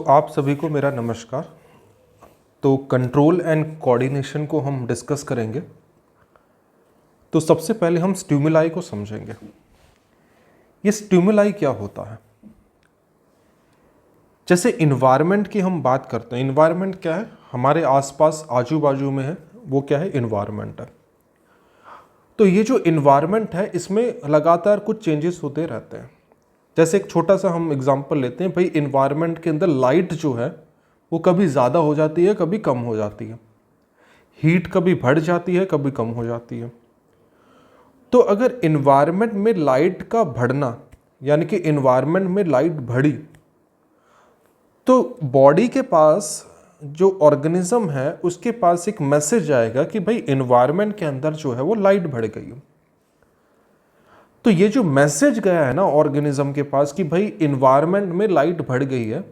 आप सभी को मेरा नमस्कार। तो कंट्रोल एंड कोऑर्डिनेशन को हम डिस्कस करेंगे। तो सबसे पहले हम स्टिमुलाई को समझेंगे। ये स्टिमुलाई क्या होता है? जैसे इन्वायरमेंट की हम बात करते हैं, इन्वायरमेंट क्या है? हमारे आसपास आजू बाजू में है, वो क्या है? इन्वायरमेंट है। तो ये जो इन्वायरमेंट है इसमें लगातार कुछ चेंजेस होते रहते हैं। जैसे एक छोटा सा हम एग्जांपल लेते हैं, भाई इन्वायरमेंट के अंदर लाइट जो है वो कभी ज़्यादा हो जाती है, कभी कम हो जाती है। हीट कभी बढ़ जाती है, कभी कम हो जाती है। तो अगर इन्वायरमेंट में लाइट का बढ़ना, यानी कि इन्वायरमेंट में लाइट बढ़ी, तो बॉडी के पास जो ऑर्गेनिज्म है उसके पास एक मैसेज आएगा कि भाई इन्वायरमेंट के अंदर जो है वो लाइट बढ़ गई है। तो ये जो मैसेज गया है ना ऑर्गेनिज्म के पास कि भाई इन्वायरमेंट में लाइट बढ़ गई है,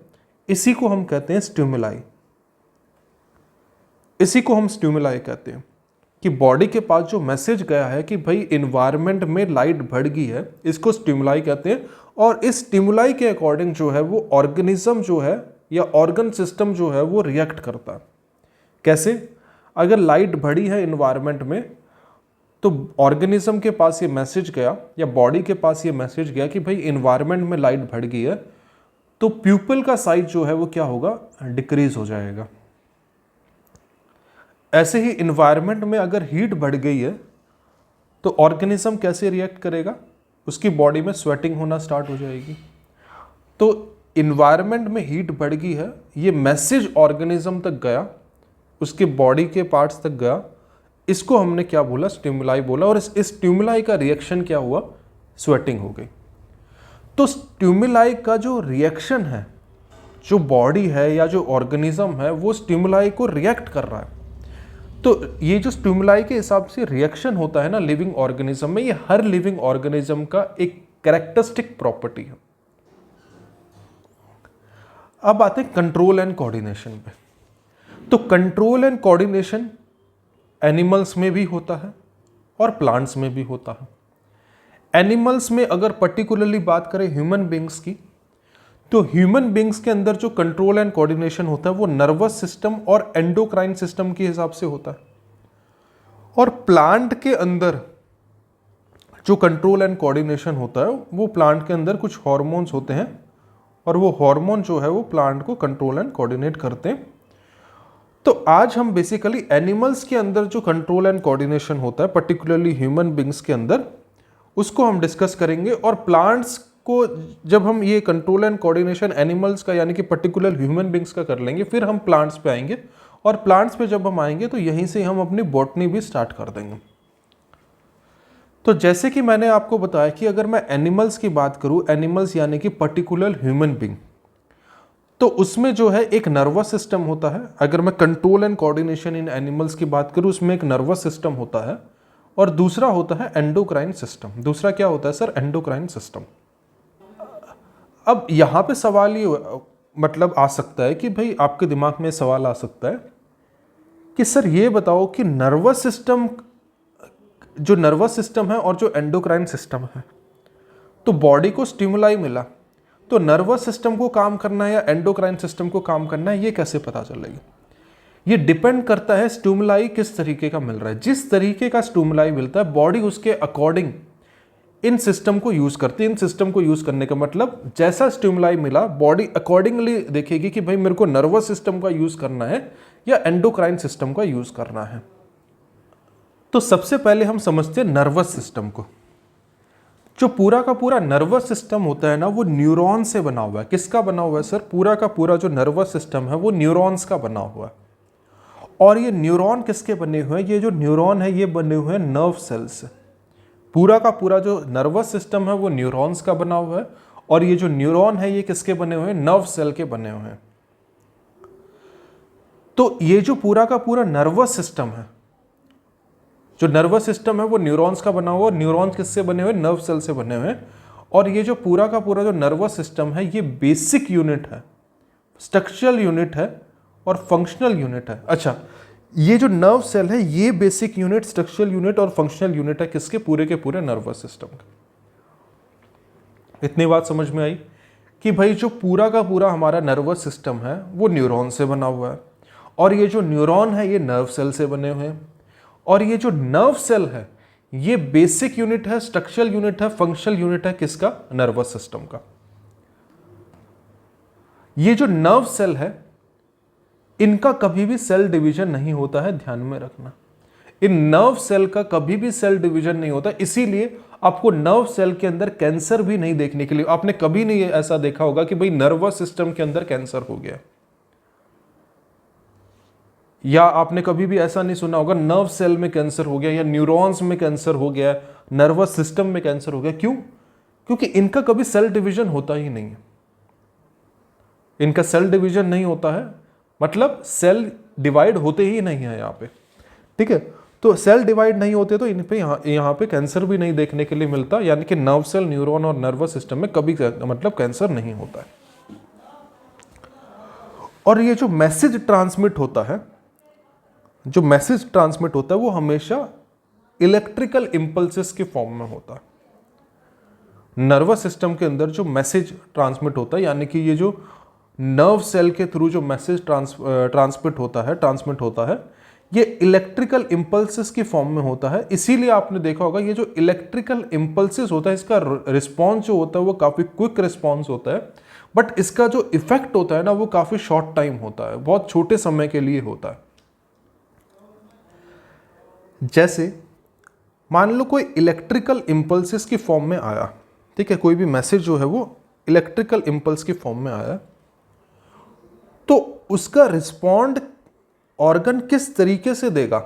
इसी को हम कहते हैं स्टिमुलाई। इसी को हम स्टिमुलाई कहते हैं कि बॉडी के पास जो मैसेज गया है कि भाई इन्वायरमेंट में लाइट बढ़ गई है, इसको स्टिमुलाई कहते हैं। और इस स्टिमुलाई के अकॉर्डिंग जो है वो ऑर्गेनिज्म जो है या ऑर्गन सिस्टम जो है वो रिएक्ट करता है। कैसे? अगर लाइट बढ़ी है इन्वायरमेंट में, तो ऑर्गेनिज्म के पास ये मैसेज गया या बॉडी के पास ये मैसेज गया कि भाई इन्वायरमेंट में लाइट बढ़ गई है, तो प्यूपिल का साइज जो है वो क्या होगा? डिक्रीज हो जाएगा। ऐसे ही इन्वायरमेंट में अगर हीट बढ़ गई है तो ऑर्गेनिज्म कैसे रिएक्ट करेगा? उसकी बॉडी में स्वेटिंग होना स्टार्ट हो जाएगी। तो इन्वायरमेंट में हीट बढ़ गई है, ये मैसेज ऑर्गेनिज्म तक गया, उसके बॉडी के पार्ट्स तक गया, इसको हमने क्या बोला? स्टिमुलाई बोला। और इस स्टिमुलाई का रिएक्शन क्या हुआ? स्वेटिंग हो गई। तो स्टिमुलाई का जो रिएक्शन है, जो बॉडी है या जो ऑर्गेनिज्म है वो स्टिमुलाई को रिएक्ट कर रहा है। तो ये जो स्टिमुलाई के हिसाब से रिएक्शन होता है ना लिविंग ऑर्गेनिज्म में, ये हर लिविंग ऑर्गेनिज्म का एक कैरेक्टरिस्टिक प्रॉपर्टी है। अब आते हैं कंट्रोल एंड कोऑर्डिनेशन पे। तो कंट्रोल एंड कोऑर्डिनेशन एनिमल्स में भी होता है और प्लांट्स में भी होता है। एनिमल्स में अगर पर्टिकुलरली बात करें ह्यूमन बींग्स की, तो ह्यूमन बींग्स के अंदर जो कंट्रोल एंड कोऑर्डिनेशन होता है वो नर्वस सिस्टम और एंडोक्राइन सिस्टम के हिसाब से होता है। और प्लांट के अंदर जो कंट्रोल एंड कोऑर्डिनेशन होता है वो प्लांट के अंदर कुछ हार्मोन्स होते हैं, और वो हार्मोन जो है वो प्लांट को कंट्रोल एंड कोऑर्डिनेट करते हैं। तो आज हम बेसिकली एनिमल्स के अंदर जो कंट्रोल एंड कोऑर्डिनेशन होता है, पर्टिकुलरली ह्यूमन बींग्स के अंदर, उसको हम डिस्कस करेंगे। और प्लांट्स को जब हम ये कंट्रोल एंड कोऑर्डिनेशन एनिमल्स का यानी कि पर्टिकुलर ह्यूमन बींग्स का कर लेंगे, फिर हम प्लांट्स पे आएंगे। और प्लांट्स पे जब हम आएंगे तो यहीं से हम अपनी बॉटनी भी स्टार्ट कर देंगे। तो जैसे कि मैंने आपको बताया कि अगर मैं एनिमल्स की बात करूं, एनिमल्स यानी कि पर्टिकुलर ह्यूमन बींग, तो उसमें जो है एक नर्वस सिस्टम होता है। अगर मैं control and coordination in animals की बात करूं, उसमें एक नर्वस सिस्टम होता है और दूसरा होता है एंडोक्राइन सिस्टम। दूसरा क्या होता है सर? Endocrine system. अब यहाँ पे सवाल ये मतलब आ सकता है कि भाई आपके दिमाग में सवाल आ सकता है कि सर ये बताओ कि नर्वस सिस्टम, जो नर्वस सिस्टम है और जो एंडोक्राइन सिस्टम है, तो बॉडी को स्टिमुलाई मिला, तो नर्वस सिस्टम को काम करना है या एंडोक्राइन सिस्टम को काम करना है, ये कैसे पता चलेगा? ये डिपेंड करता है स्टिमुलाई किस तरीके का मिल रहा है। जिस तरीके का स्टिमुलाई मिलता है बॉडी उसके अकॉर्डिंग इन सिस्टम को यूज करती है। इन सिस्टम को यूज करने का मतलब जैसा स्टिमुलाई मिला बॉडी अकॉर्डिंगली देखेगी कि भाई मेरे को नर्वस सिस्टम का यूज करना है या एंडोक्राइन सिस्टम का यूज करना है। तो सबसे पहले हम समझते हैं नर्वस सिस्टम को। जो पूरा का पूरा नर्वस सिस्टम होता है ना, वो न्यूरॉन से बना हुआ है। किसका बना हुआ है सर? पूरा का पूरा जो नर्वस सिस्टम है वो न्यूरॉन्स का बना हुआ है। और ये न्यूरॉन किसके बने हुए हैं? ये जो न्यूरॉन है ये बने हुए हैं नर्व सेल से। पूरा का पूरा जो नर्वस सिस्टम है वो न्यूरॉन्स का बना हुआ है, और ये जो न्यूरॉन है ये किसके बने हुए हैं? नर्व सेल के बने हुए हैं। तो ये जो पूरा का पूरा नर्वस सिस्टम है, जो नर्वस सिस्टम है वो न्यूरॉन्स का बना हुआ है। न्यूरॉन्स किससे बने हुए? नर्व सेल से बने हुए हैं। और ये जो पूरा का पूरा जो नर्वस सिस्टम है ये बेसिक यूनिट है, स्ट्रक्चरल यूनिट है और फंक्शनल यूनिट है। अच्छा, ये जो नर्व सेल है ये बेसिक यूनिट, स्ट्रक्चरल यूनिट और फंक्शनल यूनिट है किसके? पूरे के पूरे नर्वस सिस्टम के। इतनी बात समझ में आई कि भाई जो पूरा का पूरा हमारा नर्वस सिस्टम है वो न्यूरॉन से बना हुआ है, और ये जो न्यूरॉन है ये नर्व सेल से बने हुए हैं, और ये जो नर्व सेल है ये बेसिक यूनिट है, स्ट्रक्चरल यूनिट है, फंक्शनल यूनिट है किसका? नर्वस सिस्टम का। ये जो नर्व सेल है इनका कभी भी सेल डिवीजन नहीं होता है, ध्यान में रखना। इन नर्व सेल का कभी भी सेल डिवीजन नहीं होता, इसीलिए आपको नर्व सेल के अंदर कैंसर भी नहीं देखने के लिए, आपने कभी नहीं ऐसा देखा होगा कि भाई नर्वस सिस्टम के अंदर कैंसर हो गया, या आपने कभी भी ऐसा नहीं सुना होगा नर्व सेल में कैंसर हो गया या न्यूरॉन्स में कैंसर हो गया, नर्वस सिस्टम में कैंसर हो गया। क्यों? क्योंकि इनका कभी सेल डिवीजन होता ही नहीं है। इनका सेल डिवीजन नहीं होता है मतलब सेल डिवाइड होते ही नहीं है यहाँ पे, ठीक है। तो सेल डिवाइड नहीं होते तो इन पे यहाँ पे कैंसर भी नहीं देखने के लिए मिलता, यानी कि नर्व सेल, न्यूरॉन और नर्वस सिस्टम में कभी मतलब कैंसर नहीं होता है। और ये जो मैसेज ट्रांसमिट होता है, जो मैसेज ट्रांसमिट होता है वो हमेशा इलेक्ट्रिकल इंपल्सेस के फॉर्म में होता है। नर्वस सिस्टम के अंदर जो मैसेज ट्रांसमिट होता है, यानी कि ये जो नर्व सेल के थ्रू जो मैसेज ट्रांसमिट होता है ये इलेक्ट्रिकल इंपल्सेस की फॉर्म में होता है। इसीलिए आपने देखा होगा ये जो इलेक्ट्रिकल इंपल्सेस होता है इसका रिस्पॉन्स जो होता है वो काफ़ी क्विक रिस्पॉन्स होता है, बट इसका जो इफेक्ट होता है ना वो काफ़ी शॉर्ट टाइम होता है, बहुत छोटे समय के लिए होता है। जैसे मान लो कोई इलेक्ट्रिकल इंपल्सेस की फॉर्म में आया, ठीक है, कोई भी मैसेज जो है वो इलेक्ट्रिकल इंपल्स की फॉर्म में आया, तो उसका रिस्पॉन्ड ऑर्गन किस तरीके से देगा?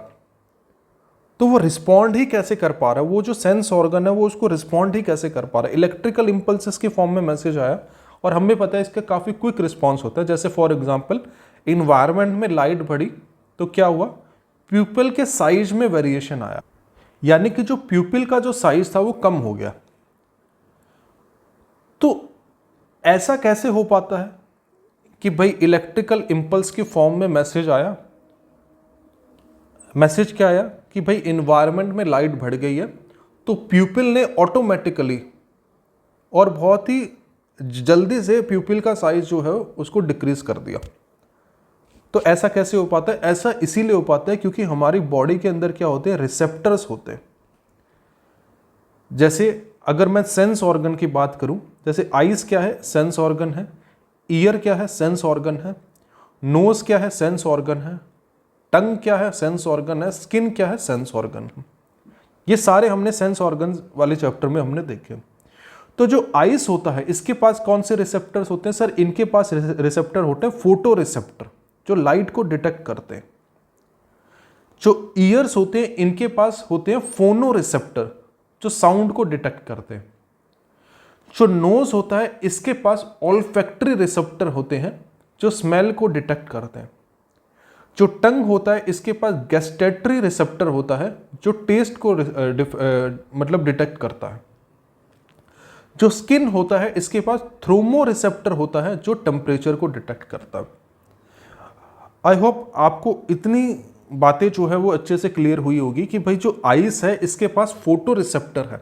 तो वो रिस्पॉन्ड ही कैसे कर पा रहा है, वो जो सेंस ऑर्गन है वो उसको रिस्पॉन्ड ही कैसे कर पा रहा है? इलेक्ट्रिकल इंपल्सेस की फॉर्म में मैसेज आया और हमें पता है इसका काफ़ी क्विक रिस्पॉन्स होता है। जैसे फॉर एग्जांपल इन्वायरमेंट में लाइट बढ़ी तो क्या हुआ? प्यूपिल के साइज में वेरिएशन आया, यानी कि जो प्यूपिल का जो साइज था वो कम हो गया। तो ऐसा कैसे हो पाता है कि भाई इलेक्ट्रिकल इंपल्स की फॉर्म में मैसेज आया? मैसेज क्या आया कि भाई इन्वायरमेंट में लाइट बढ़ गई है, तो प्यूपिल ने ऑटोमेटिकली और बहुत ही जल्दी से प्यूपिल का साइज जो है उसको डिक्रीज कर दिया। तो ऐसा कैसे हो पाता है? ऐसा इसीलिए हो पाता है क्योंकि हमारी बॉडी के अंदर क्या होते हैं? रिसेप्टर्स होते हैं। जैसे अगर मैं सेंस ऑर्गन की बात करूं, जैसे आईज क्या है? सेंस ऑर्गन है। ईयर क्या है? सेंस ऑर्गन है। नोज क्या है? सेंस ऑर्गन है। टंग क्या है? सेंस ऑर्गन है। स्किन क्या है? सेंस ऑर्गन है। ये सारे हमने सेंस ऑर्गन वाले चैप्टर में हमने देखे। तो जो आइस होता है इसके पास कौन से रिसेप्टर्स होते हैं? सर इनके पास रिसेप्टर होते हैं फोटो रिसेप्टर, जो लाइट को डिटेक्ट करते हैं। जो ईयर्स होते हैं इनके पास होते हैं फोनो रिसेप्टर, जो साउंड को डिटेक्ट करते हैं। जो नोज होता है इसके पास ऑल्फैक्टरी रिसेप्टर होते हैं, जो स्मेल को डिटेक्ट करते हैं। जो टंग होता है इसके पास गैस्टेटरी रिसेप्टर होता है, जो टेस्ट को मतलब डिटेक्ट करता है। जो स्किन होता है इसके पास थर्मो रिसेप्टर होता है, जो टेम्परेचर को डिटेक्ट करता है। आई होप आपको इतनी बातें जो है वो अच्छे से क्लियर हुई होगी कि भाई जो आइस है इसके पास फोटो रिसेप्टर है,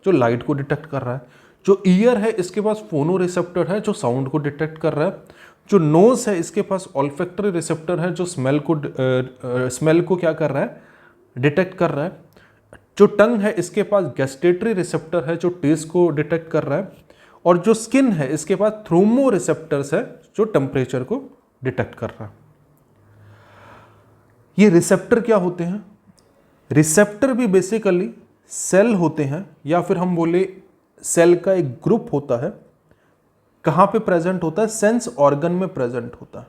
जो लाइट को डिटेक्ट कर रहा है। जो ईयर है इसके पास फोनो रिसेप्टर है, जो साउंड को डिटेक्ट कर रहा है। जो नोज है इसके पास ऑल्फैक्टरी रिसेप्टर है, जो स्मेल को क्या कर रहा है? डिटेक्ट कर रहा है। जो टंग है इसके पास गैस्टेटरी रिसेप्टर है, जो टेस्ट को डिटेक्ट कर रहा है। और जो स्किन है इसके पास थर्मो रिसेप्टर्स है, जो टेम्परेचर को डिटेक्ट कर रहा है। ये रिसेप्टर क्या होते हैं? रिसेप्टर भी बेसिकली सेल होते हैं, या फिर हम बोले सेल का एक ग्रुप होता है। कहाँ पे प्रेजेंट होता है? सेंस ऑर्गन में प्रेजेंट होता है।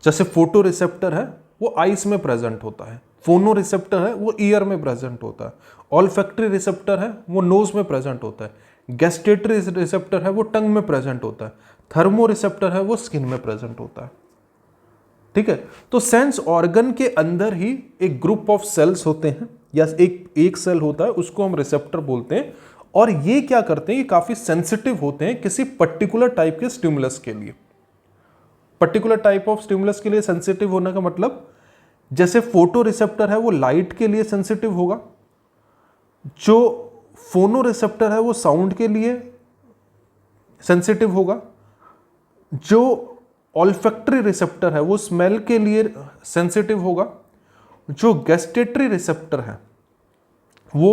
जैसे फोटो रिसेप्टर है वो आइस में प्रेजेंट होता है, फोनो रिसेप्टर है वो ईयर में प्रेजेंट होता है, ऑल्फैक्टरी रिसेप्टर है वो नोज में प्रेजेंट होता है, गैस्टेटरी रिसेप्टर है वो टंग में प्रेजेंट होता है, थर्मो रिसेप्टर है वो स्किन में प्रेजेंट होता है। ठीक है, तो सेंस ऑर्गन के अंदर ही एक ग्रुप ऑफ सेल्स होते हैं, या एक सेल होता है, उसको हम रिसेप्टर बोलते हैं। और ये क्या करते हैं? ये काफी सेंसिटिव होते हैं किसी पर्टिकुलर टाइप के स्टिमुलस के लिए। पर्टिकुलर टाइप ऑफ स्टिमुलस के लिए सेंसिटिव होने का मतलब, जैसे फोटो रिसेप्टर है वो लाइट के लिए सेंसिटिव होगा, जो फोनो रिसेप्टर है वो साउंड के लिए सेंसिटिव होगा, जो ऑल्फैक्टरी रिसेप्टर है वो स्मेल के लिए सेंसिटिव होगा, जो गैस्टेटरी रिसेप्टर है वो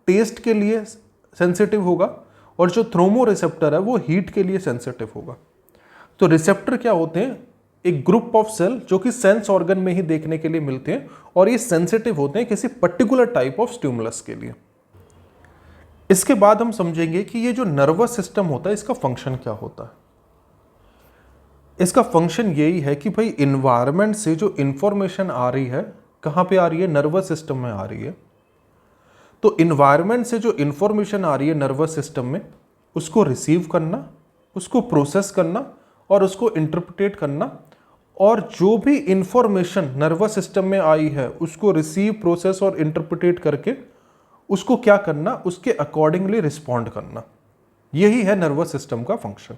टेस्ट के लिए सेंसिटिव होगा, और जो थ्रोमो रिसेप्टर है वो हीट के लिए सेंसिटिव होगा। तो रिसेप्टर क्या होते हैं? एक ग्रुप ऑफ सेल जो कि सेंस ऑर्गन में ही देखने के लिए मिलते हैं, और ये सेंसिटिव होते हैं किसी पर्टिकुलर टाइप ऑफ स्टिमुलस के लिए। इसके बाद हम समझेंगे कि ये जो नर्वस सिस्टम होता है इसका फंक्शन क्या होता है। इसका फंक्शन यही है कि भाई इन्वायरमेंट से जो इंफॉर्मेशन आ रही है, कहाँ पे आ रही है? नर्वस सिस्टम में आ रही है। तो इन्वायरमेंट से जो इंफॉर्मेशन आ रही है नर्वस सिस्टम में, उसको रिसीव करना, उसको प्रोसेस करना और उसको इंटरप्रेट करना, और जो भी इंफॉर्मेशन नर्वस सिस्टम में आई है उसको रिसीव, प्रोसेस और इंटरप्रेट करके उसको क्या करना? उसके अकॉर्डिंगली रिस्पॉन्ड करना। यही है नर्वस सिस्टम का function.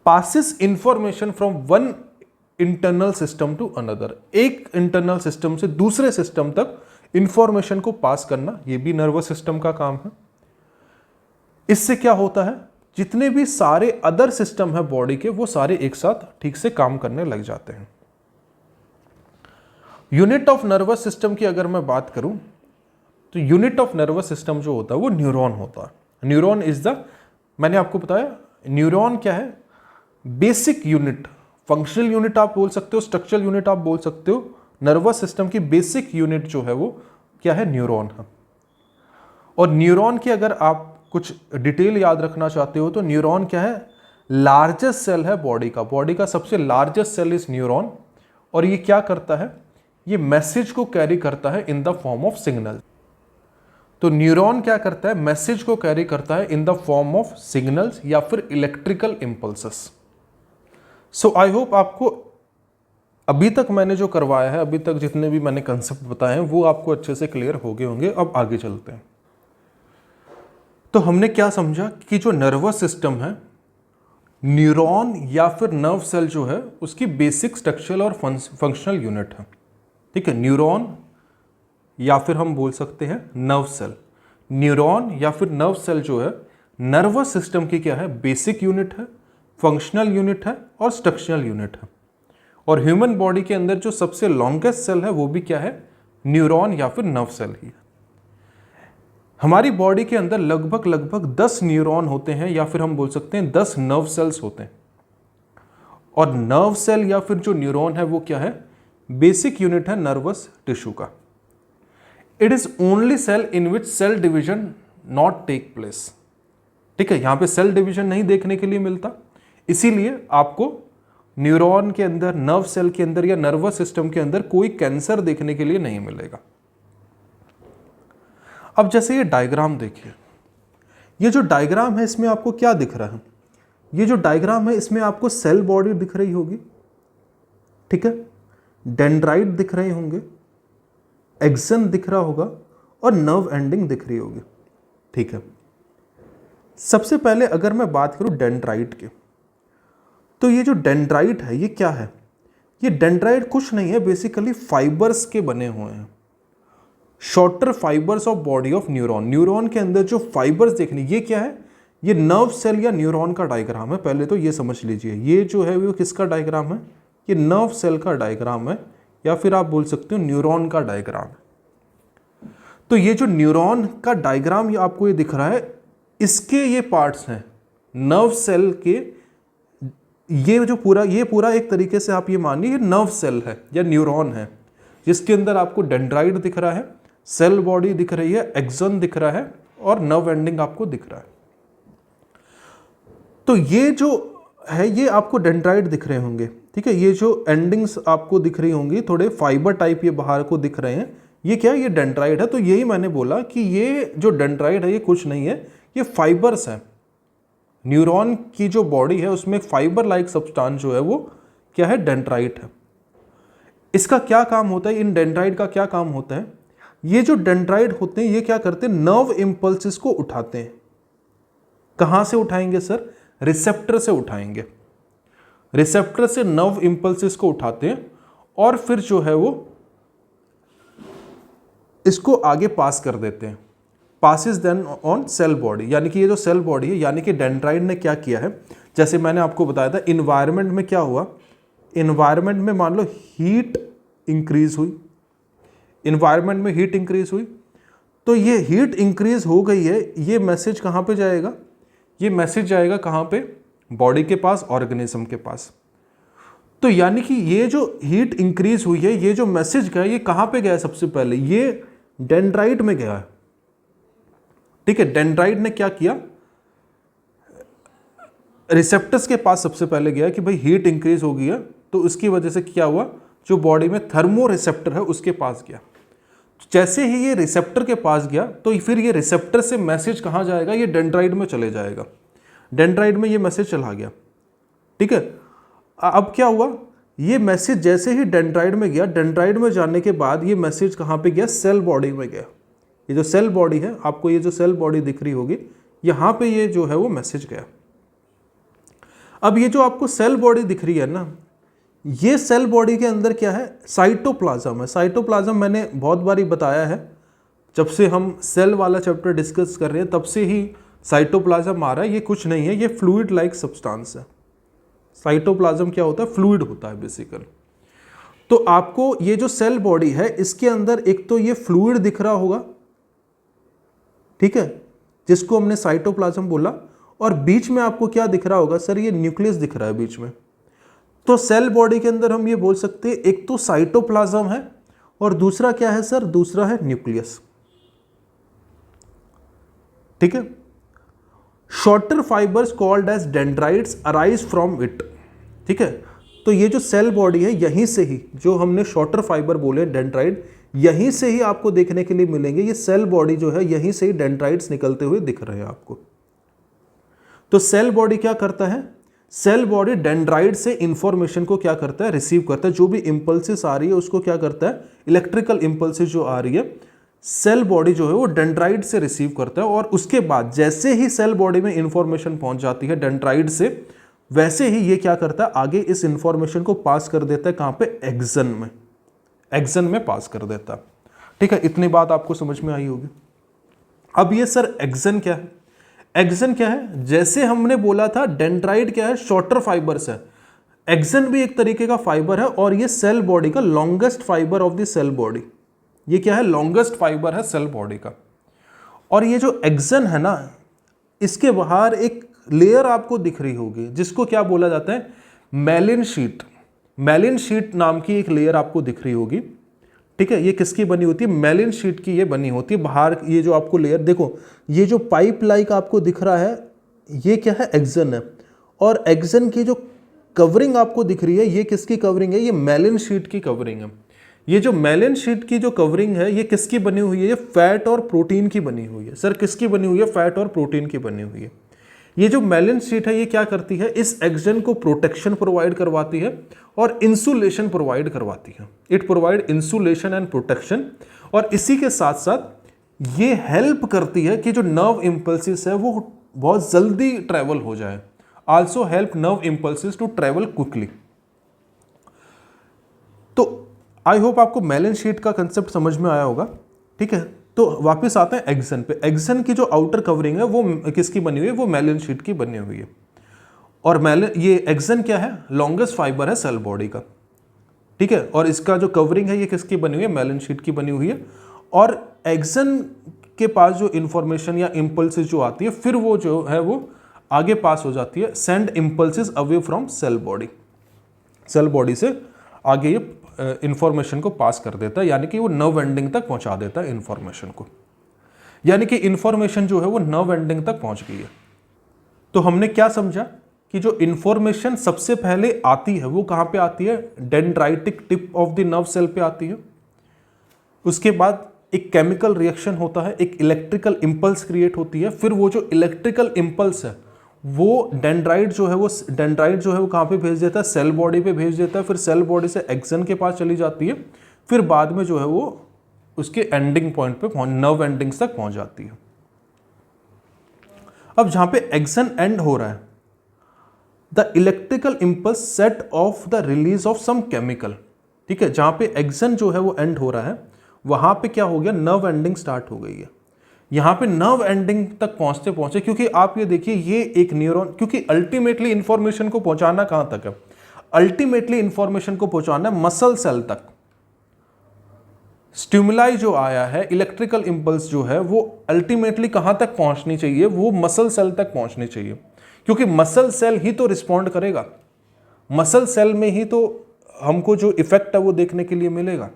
Passes information from one internal system to another, एक इंटरनल सिस्टम से दूसरे सिस्टम तक इंफॉर्मेशन को पास करना, यह भी नर्वस सिस्टम का काम है। इससे क्या होता है? जितने भी सारे अदर सिस्टम है बॉडी के, वो सारे एक साथ ठीक से काम करने लग जाते हैं। यूनिट ऑफ नर्वस सिस्टम की अगर मैं बात करूं तो यूनिट ऑफ नर्वस सिस्टम जो होता है वो न्यूरॉन होता है। न्यूरॉन इज द, मैंने आपको बताया न्यूरॉन क्या है? बेसिक यूनिट, फंक्शनल यूनिट आप बोल सकते हो, स्ट्रक्चरल यूनिट आप बोल सकते हो। नर्वस सिस्टम की बेसिक यूनिट जो है वो क्या है? न्यूरॉन है। और न्यूरॉन की अगर आप कुछ डिटेल याद रखना चाहते हो तो न्यूरॉन क्या है? लार्जेस्ट सेल है बॉडी का। बॉडी का सबसे लार्जेस्ट सेल इज न्यूरॉन। और ये क्या करता है? ये मैसेज को कैरी करता है in the form of signal. तो न्यूरॉन क्या करता है? मैसेज को कैरी करता है in the form of signals या फिर electrical impulses. So I hope आपको अभी तक मैंने जो करवाया है, अभी तक जितने भी मैंने कंसेप्ट बताए हैं वो आपको अच्छे से क्लियर हो गए होंगे। अब आगे चलते हैं। तो हमने क्या समझा कि जो नर्वस सिस्टम है, न्यूरॉन या फिर नर्व सेल जो है उसकी बेसिक स्ट्रक्चरल और फंक्शनल यूनिट है। ठीक है, न्यूरॉन या फिर हम बोल सकते हैं नर्व सेल। न्यूरॉन या फिर नर्व सेल जो है नर्वस सिस्टम की क्या है? बेसिक यूनिट है, फंक्शनल यूनिट है और स्ट्रक्चरल यूनिट है। और ह्यूमन बॉडी के अंदर जो सबसे लॉन्गेस्ट सेल है वो भी क्या है? न्यूरॉन या फिर नर्व सेल ही है। हमारी बॉडी के अंदर लगभग 10 न्यूरॉन होते हैं, या फिर हम बोल सकते हैं 10 नर्व सेल्स होते हैं। और नर्व सेल या फिर जो न्यूरॉन है वो क्या है? बेसिक यूनिट है नर्वस टिश्यू का। It is only cell in which cell division not take place. ठीक है, यहां पे सेल डिविजन नहीं देखने के लिए मिलता, इसीलिए आपको न्यूरॉन के अंदर, नर्व सेल के अंदर या नर्वस सिस्टम के अंदर कोई कैंसर देखने के लिए नहीं मिलेगा। अब जैसे ये डायग्राम देखिए, ये जो डायग्राम है इसमें आपको क्या दिख रहा है? ये जो डायग्राम है इसमें आपको सेल बॉडी दिख रही होगी, ठीक है, डेंड्राइट दिख रहे होंगे, एक्सन दिख रहा होगा और नर्व एंडिंग दिख रही होगी। ठीक है, सबसे पहले अगर मैं बात करूं डेंड्राइट की, तो ये जो डेंड्राइट है ये क्या है? ये डेंड्राइट कुछ नहीं है, बेसिकली फाइबर्स के बने हुए हैं, shorter fibres of body of neuron. Neuron के अंदर जो फाइबर्स देखने, ये क्या है? ये नर्व सेल या न्यूरॉन का डायग्राम है। पहले तो ये समझ लीजिए, ये जो है वो किसका डायग्राम है? ये नर्व सेल का डायग्राम है, या फिर आप बोल सकते हो न्यूरॉन का डायग्राम है। तो ये जो न्यूरॉन का डायग्राम ये आपको ये दिख रहा है, इसके ये पार्ट्स हैं नर्व सेल के। ये पूरा एक तरीके से आप ये मानिए ये नर्व सेल है या न्यूरॉन है, जिसके अंदर आपको डेंड्राइट दिख रहा है, सेल बॉडी दिख रही है, एक्सन दिख रहा है और नर्व एंडिंग आपको दिख रहा है। तो ये जो है ये आपको डेंड्राइट दिख रहे होंगे। ठीक है, ये जो एंडिंग्स आपको दिख रही होंगी, थोड़े फाइबर टाइप ये बाहर को दिख रहे हैं, ये क्या है? ये डेंड्राइट है। तो यही मैंने बोला कि ये जो डेंड्राइट है ये कुछ नहीं है, ये फाइबर्स है। न्यूरॉन की जो बॉडी है उसमें फाइबर लाइक सब्सटेंस जो है वो क्या है? डेंड्राइट है। इसका क्या काम होता है? इन डेंड्राइट का क्या काम होता है? ये जो डेंड्राइट होते हैं ये क्या करते हैं? नर्व इंपल्सेस को उठाते हैं। कहां से उठाएंगे सर? रिसेप्टर से उठाएंगे। रिसेप्टर से नर्व इंपल्सेस को उठाते हैं और फिर जो है वो इसको आगे पास कर देते हैं। Passes then on cell body, यानी कि ये जो सेल बॉडी है, यानी कि डेंड्राइट ने क्या किया है, जैसे मैंने आपको बताया था इन्वायरमेंट में क्या हुआ, इन्वायरमेंट में मान लो हीट इंक्रीज हुई, इन्वायरमेंट में हीट इंक्रीज हुई, तो ये हीट इंक्रीज हो गई है, ये मैसेज कहाँ पे जाएगा, ये मैसेज जाएगा कहाँ पे, बॉडी के पास, ऑर्गेनिज्म के पास। तो यानी कि ये जो हीट इंक्रीज हुई है, ये जो मैसेज गया, ये कहाँ पे गया है, सबसे पहले ये डेंड्राइट में गया है। ठीक है, डेंड्राइट ने क्या किया, रिसेप्टर्स के पास सबसे पहले गया कि भाई हीट इंक्रीज हो गई है, तो उसकी वजह से क्या हुआ, जो बॉडी में थर्मो रिसेप्टर है उसके पास गया। जैसे ही ये रिसेप्टर के पास गया, तो फिर ये रिसेप्टर से मैसेज कहाँ जाएगा, ये डेंड्राइट में चले जाएगा, डेंड्राइट में ये मैसेज चला गया। ठीक है, अब क्या हुआ, ये मैसेज जैसे ही डेंड्राइट में गया, डेंड्राइट में जाने के बाद ये मैसेज कहाँ पे गया, सेल बॉडी में गया। ये जो सेल बॉडी है, आपको ये जो सेल बॉडी दिख रही होगी, यहाँ पे ये जो है वो मैसेज गया। अब ये जो आपको सेल बॉडी दिख रही है ना, ये सेल बॉडी के अंदर क्या है, साइटोप्लाज्म है। साइटोप्लाज्म मैंने बहुत बारी बताया है, जब से हम सेल वाला चैप्टर डिस्कस कर रहे हैं तब से ही साइटोप्लाज्म आ रहा है। ये कुछ नहीं है, ये फ्लूइड लाइक सब्सटेंस है। साइटोप्लाज्म क्या होता है, फ्लूइड होता है बेसिकली। तो आपको ये जो सेल बॉडी है, इसके अंदर एक तो ये फ्लूइड दिख रहा होगा, ठीक है, जिसको हमने साइटोप्लाज्म बोला, और बीच में आपको क्या दिख रहा होगा, सर ये न्यूक्लियस दिख रहा है बीच में। तो सेल बॉडी के अंदर हम ये बोल सकते हैं, एक तो साइटोप्लाज्म है और दूसरा क्या है सर, दूसरा है न्यूक्लियस। ठीक है, shorter fibres called as dendrites arise from it. ठीक है, तो ये जो सेल बॉडी है, यहीं से ही जो हमने शॉर्टर फाइबर बोले डेंड्राइट, यहीं से ही आपको देखने के लिए मिलेंगे। ये सेल बॉडी जो है, यहीं से ही डेंड्राइट्स निकलते हुए दिख रहे हैं आपको। तो सेल बॉडी क्या करता है, सेल बॉडी डेंड्राइट से इंफॉर्मेशन को क्या करता है, रिसीव करता है। जो भी इंपल्सेस आ रही है उसको क्या करता है, इलेक्ट्रिकल इंपल्सेस जो आ रही है, सेल बॉडी जो है वो डेंड्राइट से रिसीव करता है। और उसके बाद जैसे ही सेल बॉडी में इंफॉर्मेशन पहुंच जाती है डेंड्राइट से, वैसे ही ये क्या करता है, आगे इस इंफॉर्मेशन को पास कर देता है, कहां पे, एक्सन में, एक्सन में पास कर देता है। ठीक है, इतनी बात आपको समझ में आई होगी। अब ये सर एक्सन क्या है, एक्सन क्या है, जैसे हमने बोला था डेंड्राइट क्या है, शॉर्टर फाइबर्स है, एक्सन भी एक तरीके का फाइबर है, और ये सेल बॉडी का longest fibre of the cell body, ये क्या है, लॉन्गेस्ट फाइबर है सेल बॉडी का। और ये जो एक्सन है ना, इसके बाहर एक लेयर आपको दिख रही होगी, जिसको क्या बोला जाता है, मेलिन शीट। मेलिन शीट नाम की एक लेयर आपको दिख रही होगी। ठीक है, ये किसकी बनी होती है, मेलिन शीट की ये बनी होती है। बाहर ये जो आपको लेयर देखो, ये जो पाइप लाइक आपको दिख रहा है, ये क्या है, एक्सन है। और एक्सन की जो कवरिंग आपको दिख रही है, ये किसकी कवरिंग है, ये मेलिन शीट की कवरिंग है। ये जो मेलिन शीट की जो कवरिंग है, ये किसकी बनी हुई है, ये फैट और प्रोटीन की बनी हुई है। सर किसकी बनी हुई है, फैट और प्रोटीन की बनी हुई है। ये जो मेलिन शीट है, ये क्या करती है, इस एक्सन को प्रोटेक्शन प्रोवाइड करवाती है और इंसुलेशन प्रोवाइड करवाती है। It provide insulation and protection. और इसी के साथ साथ ये हेल्प करती है कि जो नर्व इंपल्सेस है वो बहुत जल्दी ट्रेवल हो जाए। Also help nerve impulses to travel quickly. तो आई होप आपको मेलिन शीट का कंसेप्ट समझ में आया होगा। ठीक है, तो वापस आते हैं एक्सन पे। एक्सन की जो आउटर कवरिंग है वो किसकी बनी हुई है, वो मेलिन शीट की बनी हुई है। और ये एक्सन क्या है, लॉन्गेस्ट फाइबर है सेल बॉडी का। ठीक है, और इसका जो कवरिंग है ये किसकी बनी हुई है, मेलिन शीट की बनी हुई है। और एक्सन के पास जो इंफॉर्मेशन या इंपल्सेस जो आती है, फिर वो जो है वो आगे पास हो जाती है, send impulses away from cell body. Cell body से आगे ये इंफॉर्मेशन को पास कर देता है, यानी कि वो नर्व एंडिंग तक पहुंचा देता है इंफॉर्मेशन को। यानी कि इंफॉर्मेशन जो है वो नर्व एंडिंग तक पहुंच गई है। तो हमने क्या समझा कि जो इंफॉर्मेशन सबसे पहले आती है वो कहां पे आती है, dendritic tip of the nerve cell पे आती है। उसके बाद एक केमिकल रिएक्शन होता है, एक इलेक्ट्रिकल इंपल्स क्रिएट होती है। फिर वो जो इलेक्ट्रिकल इंपल्स है वो डेंड्राइट जो है वो कहाँ पे भेज देता है, सेल बॉडी पे भेज देता है। फिर सेल बॉडी से एक्सन के पास चली जाती है। फिर बाद में जो है वो उसके एंडिंग पॉइंट पे नर्व एंडिंग्स तक पहुंच जाती है। अब जहां पे एक्सन एंड हो रहा है, the electrical impulse set off the release of some chemical. ठीक है, जहां पे एक्सन जो है वो एंड हो रहा है, वहां पे क्या हो गया, नर्व एंडिंग स्टार्ट हो गई है। यहाँ पे नर्व एंडिंग तक पहुँचते पहुँचते, क्योंकि आप ये देखिए ये एक न्यूरॉन, क्योंकि अल्टीमेटली इंफॉर्मेशन को पहुँचाना कहाँ तक है, अल्टीमेटली इंफॉर्मेशन को पहुँचाना है मसल सेल तक। स्टिमुलाई जो आया है, इलेक्ट्रिकल इंपल्स जो है वो अल्टीमेटली कहाँ तक पहुँचनी चाहिए, वो मसल सेल तक पहुँचनी चाहिए, क्योंकि मसल सेल ही तो रिस्पॉन्ड करेगा, मसल सेल में ही तो हमको जो इफेक्ट है वो देखने के लिए मिलेगा।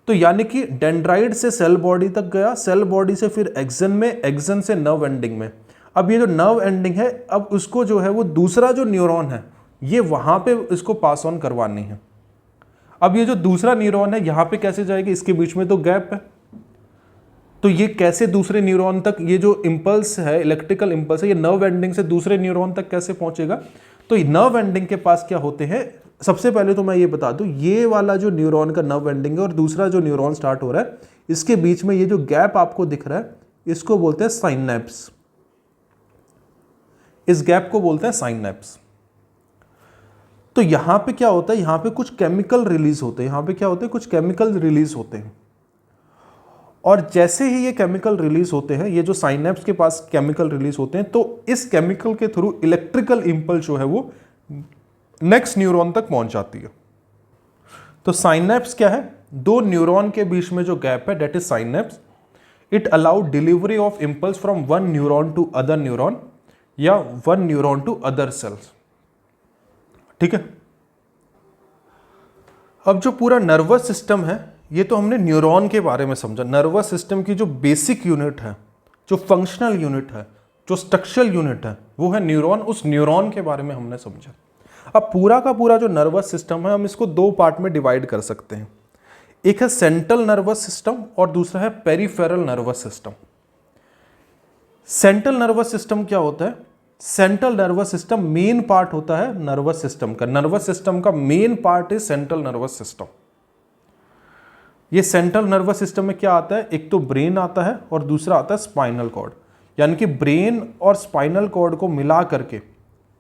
तो यानी कि डेंड्राइट से सेल बॉडी तक गया, सेल बॉडी से फिर एक्सन में, एक्सन से नर्व एंडिंग में। अब ये जो नर्व एंडिंग है, अब उसको जो है वो दूसरा जो न्यूरॉन है ये वहाँ पे इसको पास ऑन करवानी है। अब ये जो दूसरा न्यूरॉन है यहाँ पे कैसे जाएगी, इसके बीच में तो गैप है, तो ये कैसे दूसरे न्यूरॉन तक, ये जो इम्पल्स है, इलेक्ट्रिकल इम्पल्स है, ये नर्व एंडिंग से दूसरे न्यूरॉन तक कैसे पहुंचेगा। तो नर्व एंडिंग के पास क्या होते हैं, सबसे पहले तो मैं ये बता दूं, ये वाला जो न्यूरॉन का नर्व एंडिंग है और दूसरा जो न्यूरॉन स्टार्ट हो रहा है, इसके बीच में ये जो गैप आपको दिख रहा है इसको बोलते हैं साइनैप्स। इस गैप को बोलते हैं साइनैप्स। तो यहां पे क्या होता है, यहां पे कुछ केमिकल रिलीज होते हैं, यहां पे क्या होते हैं, कुछ केमिकल रिलीज होते हैं, और जैसे ही ये केमिकल रिलीज होते हैं, ये जो साइनैप्स के पास केमिकल रिलीज होते हैं, तो इस केमिकल के थ्रू इलेक्ट्रिकल इंपल्स जो है वो नेक्स्ट न्यूरॉन तक पहुंच जाती है। तो साइनैप्स क्या है, दो न्यूरॉन के बीच में जो गैप है that is synapse. It allow delivery of impulse from one neuron to other neuron या one neuron to other cells. ठीक है, अब जो पूरा नर्वस सिस्टम है, ये तो हमने न्यूरॉन के बारे में समझा। नर्वस सिस्टम की जो बेसिक यूनिट है, जो फंक्शनल यूनिट है, जो स्ट्रक्चरल यूनिट है, वो है न्यूरॉन। उस न्यूरॉन के बारे में हमने समझा। अब पूरा का पूरा जो नर्वस सिस्टम है, हम इसको दो पार्ट में डिवाइड कर सकते हैं। एक है सेंट्रल नर्वस सिस्टम और दूसरा है peripheral nervous system. Central nervous system क्या होता है, central nervous system main part होता है नर्वस सिस्टम का। नर्वस सिस्टम का मेन पार्ट है सेंट्रल नर्वस सिस्टम। ये सेंट्रल नर्वस सिस्टम में क्या आता है, एक तो ब्रेन आता है और दूसरा आता है स्पाइनल कॉर्ड। यानी कि ब्रेन और स्पाइनल कॉर्ड को मिला करके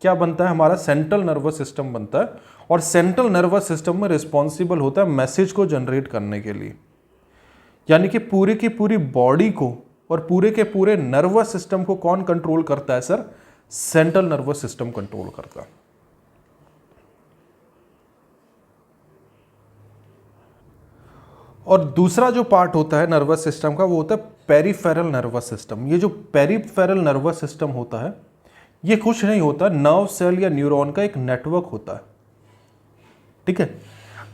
क्या बनता है, हमारा सेंट्रल नर्वस सिस्टम बनता है। और सेंट्रल नर्वस सिस्टम में रिस्पॉन्सिबल होता है मैसेज को जनरेट करने के लिए। यानी कि पूरी की पूरी बॉडी को और पूरे के पूरे नर्वस सिस्टम को कौन कंट्रोल करता है sir, central nervous system control करता है। और दूसरा जो पार्ट होता है नर्वस सिस्टम का, वो होता है पेरिफेरल नर्वस सिस्टम। ये जो पेरिफेरल नर्वस सिस्टम होता है, ये कुछ नहीं होता, नर्व सेल या न्यूरॉन का एक नेटवर्क होता है। ठीक है,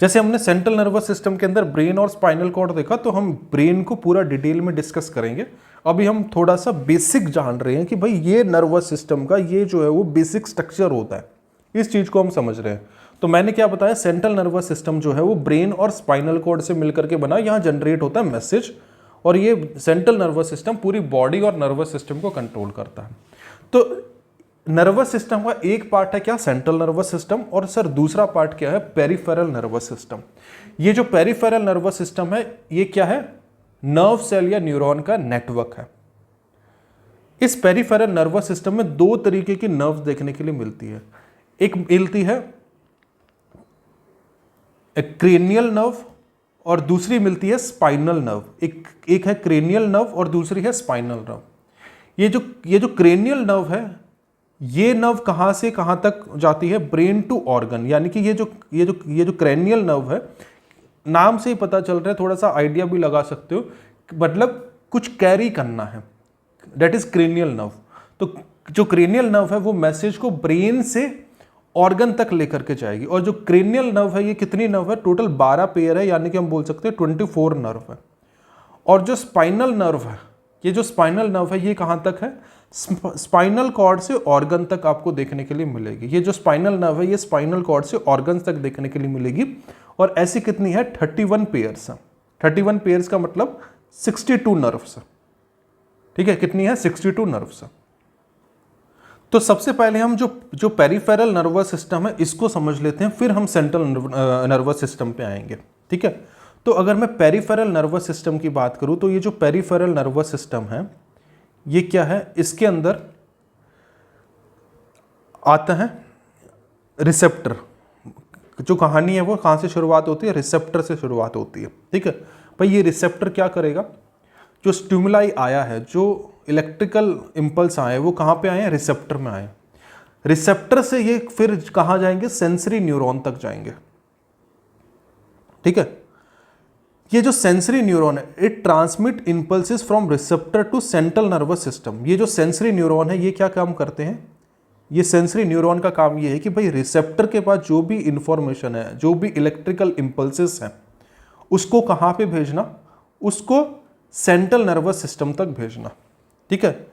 जैसे हमने सेंट्रल नर्वस सिस्टम के अंदर ब्रेन और स्पाइनल कॉर्ड देखा, तो हम ब्रेन को पूरा डिटेल में डिस्कस करेंगे। अभी हम थोड़ा सा बेसिक जान रहे हैं कि भाई ये नर्वस सिस्टम का ये जो है वो बेसिक स्ट्रक्चर होता है, इस चीज को हम समझ रहे हैं। तो मैंने क्या बताया, सेंट्रल नर्वस सिस्टम जो है वो ब्रेन और स्पाइनल कॉर्ड से मिलकर के बना, यहाँ जनरेट होता है मैसेज, और ये सेंट्रल नर्वस सिस्टम पूरी बॉडी और नर्वस सिस्टम को कंट्रोल करता है। तो नर्वस सिस्टम का एक पार्ट है क्या, सेंट्रल नर्वस सिस्टम, और सर दूसरा पार्ट क्या है, पेरिफेरल नर्वस सिस्टम। ये जो पेरिफेरल नर्वस सिस्टम है, ये क्या है, नर्व सेल या न्यूरॉन का नेटवर्क है। इस पेरिफेरल नर्वस सिस्टम में दो तरीके की नर्व्स देखने के लिए मिलती है। एक मिलती है क्रेनियल नर्व और दूसरी मिलती है स्पाइनल नर्व। एक है क्रेनियल नर्व और दूसरी है स्पाइनल नर्व। ये जो क्रेनियल नर्व है, ये नर्व कहाँ से कहाँ तक जाती है, ब्रेन टू ऑर्गन। यानी कि ये जो क्रेनियल नर्व है, नाम से ही पता चल रहा है, थोड़ा सा आइडिया भी लगा सकते हो, मतलब कुछ कैरी करना है, दैट इज क्रेनियल नर्व। तो जो क्रेनियल नर्व है वो मैसेज को ब्रेन से ऑर्गन तक लेकर के जाएगी। और जो क्रेनियल नर्व है, ये कितनी नर्व है, टोटल 12 पेयर है, यानी कि हम बोल सकते हैं 24 नर्व है। और जो स्पाइनल नर्व है, ये जो स्पाइनल नर्व है, ये कहाँ तक है, स्पाइनल कॉर्ड से ऑर्गन तक आपको देखने के लिए मिलेगी। ये जो स्पाइनल नर्व है, ये स्पाइनल कॉर्ड से ऑर्गन तक देखने के लिए मिलेगी। और ऐसी कितनी है, 31 पेयर्स है। 31 पेयर्स का मतलब 62 नर्व्स है। ठीक है, कितनी है, 62 नर्व्स है। तो सबसे पहले हम जो पेरिफेरल नर्वस सिस्टम है इसको समझ लेते हैं, फिर हम सेंट्रल नर्वस सिस्टम पे आएंगे। ठीक है, तो अगर मैं पेरिफेरल नर्वस सिस्टम की बात करूं, तो ये जो पेरिफेरल नर्वस सिस्टम है, ये क्या है, इसके अंदर आता है रिसेप्टर। जो कहानी है वो कहाँ से शुरुआत होती है, रिसेप्टर से शुरुआत होती है। ठीक है भाई, ये रिसेप्टर क्या करेगा, जो स्टिमुलाई आया है, जो इलेक्ट्रिकल इम्पल्स आए, वो कहाँ पे आए हैं? रिसेप्टर में आए। रिसेप्टर से ये फिर कहाँ जाएंगे? सेंसरी न्यूरॉन तक जाएंगे। ठीक है, ये जो सेंसरी न्यूरॉन है, it transmit impulses from receptor to central nervous system. ये जो सेंसरी न्यूरॉन है, ये क्या काम करते हैं? ये सेंसरी न्यूरॉन का काम ये है कि भाई रिसेप्टर के पास जो भी इंफॉर्मेशन है, जो भी इलेक्ट्रिकल इम्पल्सेस हैं, उसको कहाँ पे भेजना? उसको सेंट्रल नर्वस सिस्टम तक भेजना। ठीक है,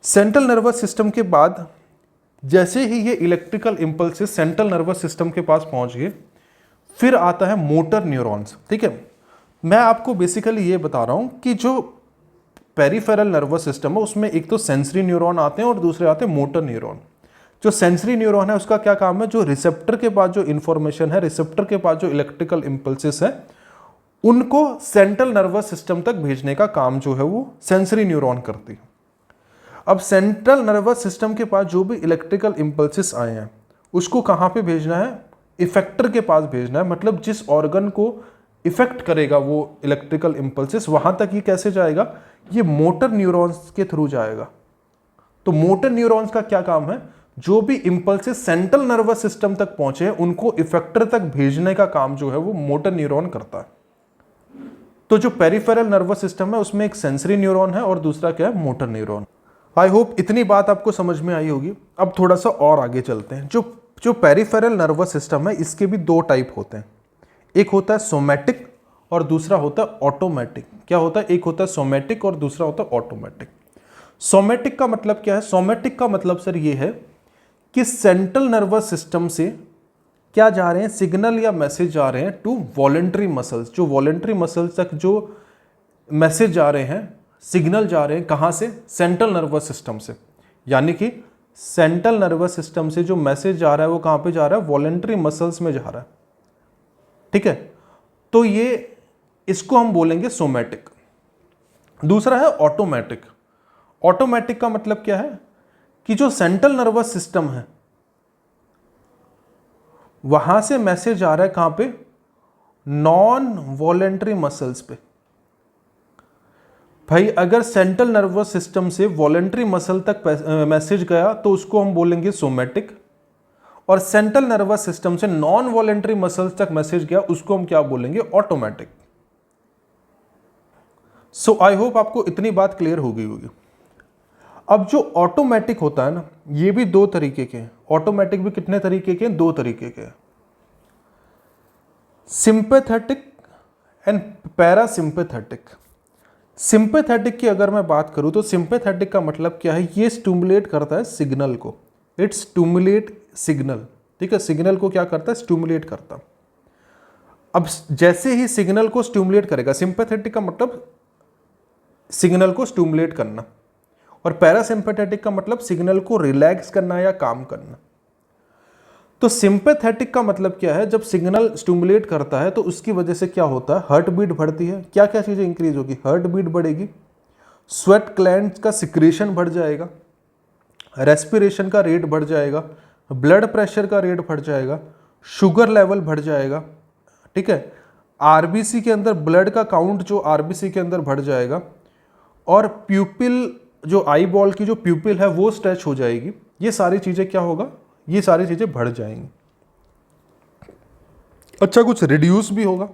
सेंट्रल नर्वस सिस्टम के बाद जैसे ही ये electrical impulses central nervous system के पास पहुंच गए, फिर आता है मोटर न्यूरॉन्स। ठीक है, मैं आपको बेसिकली ये बता रहा हूं कि जो पेरिफेरल नर्वस सिस्टम है उसमें एक तो सेंसरी न्यूरॉन आते हैं और दूसरे आते हैं मोटर न्यूरॉन। जो सेंसरी न्यूरॉन है उसका क्या काम है? जो रिसेप्टर के पास जो इंफॉर्मेशन है, रिसेप्टर के पास जो इलेक्ट्रिकल इम्पल्सेस है, उनको सेंट्रल नर्वस सिस्टम तक भेजने का काम जो है वो सेंसरी न्यूरॉन करती है। अब सेंट्रल नर्वस सिस्टम के पास जो भी इलेक्ट्रिकल इम्पल्सेस आए हैं, उसको कहाँ पे भेजना है? इफेक्टर के पास भेजना है। मतलब जिस ऑर्गन को इफेक्ट करेगा वो इलेक्ट्रिकल इम्पल्सेस, वहां तक ये कैसे जाएगा? ये मोटर न्यूरॉन्स के थ्रू जाएगा। तो मोटर न्यूरॉन्स का क्या काम है? जो भी इम्पल्सेस सेंट्रल नर्वस सिस्टम तक पहुंचे हैं, उनको इफेक्टर तक भेजने का काम जो है वो मोटर न्यूरॉन करता है। तो जो पेरिफेरल नर्वस सिस्टम है उसमें एक सेंसरी न्यूरॉन है और दूसरा क्या है? Motor neuron. आई होप इतनी बात आपको समझ में आई होगी। अब थोड़ा सा और आगे चलते हैं। जो पेरिफेरल नर्वस सिस्टम है, इसके भी दो टाइप होते हैं। एक होता है सोमैटिक और दूसरा होता है ऑटोमेटिक। क्या होता है? एक होता है सोमैटिक और दूसरा होता है ऑटोमेटिक। सोमैटिक का मतलब क्या है? सोमैटिक का मतलब सर ये है कि सेंट्रल नर्वस सिस्टम से क्या जा रहे हैं? सिग्नल या मैसेज जा रहे हैं टू वॉलेंट्री मसल्स। जो वॉलेंट्री मसल्स तक जो मैसेज जा रहे हैं, सिग्नल जा रहे हैं, कहाँ से? सेंट्रल नर्वस सिस्टम से। यानी कि सेंट्रल नर्वस सिस्टम से जो मैसेज जा रहा है वो कहाँ पे जा रहा है? वॉलेंट्री मसल्स में जा रहा है। ठीक है, तो ये इसको हम बोलेंगे सोमैटिक। दूसरा है ऑटोमेटिक। ऑटोमेटिक का मतलब क्या है? कि जो सेंट्रल नर्वस सिस्टम है वहां से मैसेज आ रहा है कहां पे? नॉन वॉलेंट्री मसल्स पे। भाई अगर सेंट्रल नर्वस सिस्टम से वॉलेंट्री मसल तक मैसेज गया तो उसको हम बोलेंगे सोमैटिक, और सेंट्रल नर्वस सिस्टम से नॉन वॉलेंट्री मसल्स तक मैसेज गया उसको हम क्या बोलेंगे? ऑटोमेटिक। सो आई होप आपको इतनी बात क्लियर हो गई होगी। अब जो ऑटोमेटिक होता है ना, ये भी दो तरीके के हैं। ऑटोमेटिक भी कितने तरीके के हैं? दो तरीके के हैं। Sympathetic and parasympathetic. सिंपैथेटिक की अगर मैं बात करूं तो सिंपैथेटिक का मतलब क्या है? ये स्टिमुलेट करता है सिग्नल को। It stimulate signal. ठीक है, सिग्नल को क्या करता है? स्टिमुलेट करता। अब जैसे ही सिग्नल को स्टिमुलेट करेगा, सिंपैथेटिक का मतलब सिग्नल को स्टिमुलेट करना, और पैरासिम्पैथेटिक का मतलब सिग्नल को रिलैक्स करना या काम करना। तो सिंपैथेटिक का मतलब क्या है? जब सिग्नल स्टिमुलेट करता है तो उसकी वजह से क्या होता है? हार्ट बीट बढ़ती है। क्या क्या चीजें इंक्रीज होगी? हार्ट बीट बढ़ेगी, स्वेट ग्लैंड्स का सिक्रेशन बढ़ जाएगा, रेस्पिरेशन का रेट बढ़ जाएगा, ब्लड प्रेशर का रेट बढ़ जाएगा, शुगर लेवल बढ़ जाएगा। ठीक है, आरबीसी के अंदर ब्लड का काउंट जो आरबीसी के अंदर बढ़ जाएगा, और प्यूपिल जो आई बॉल की जो प्यूपिल है वो स्ट्रेच हो जाएगी। ये सारी चीजें क्या होगा? ये सारी चीजें बढ़ जाएंगी। अच्छा, कुछ रिड्यूस भी होगा।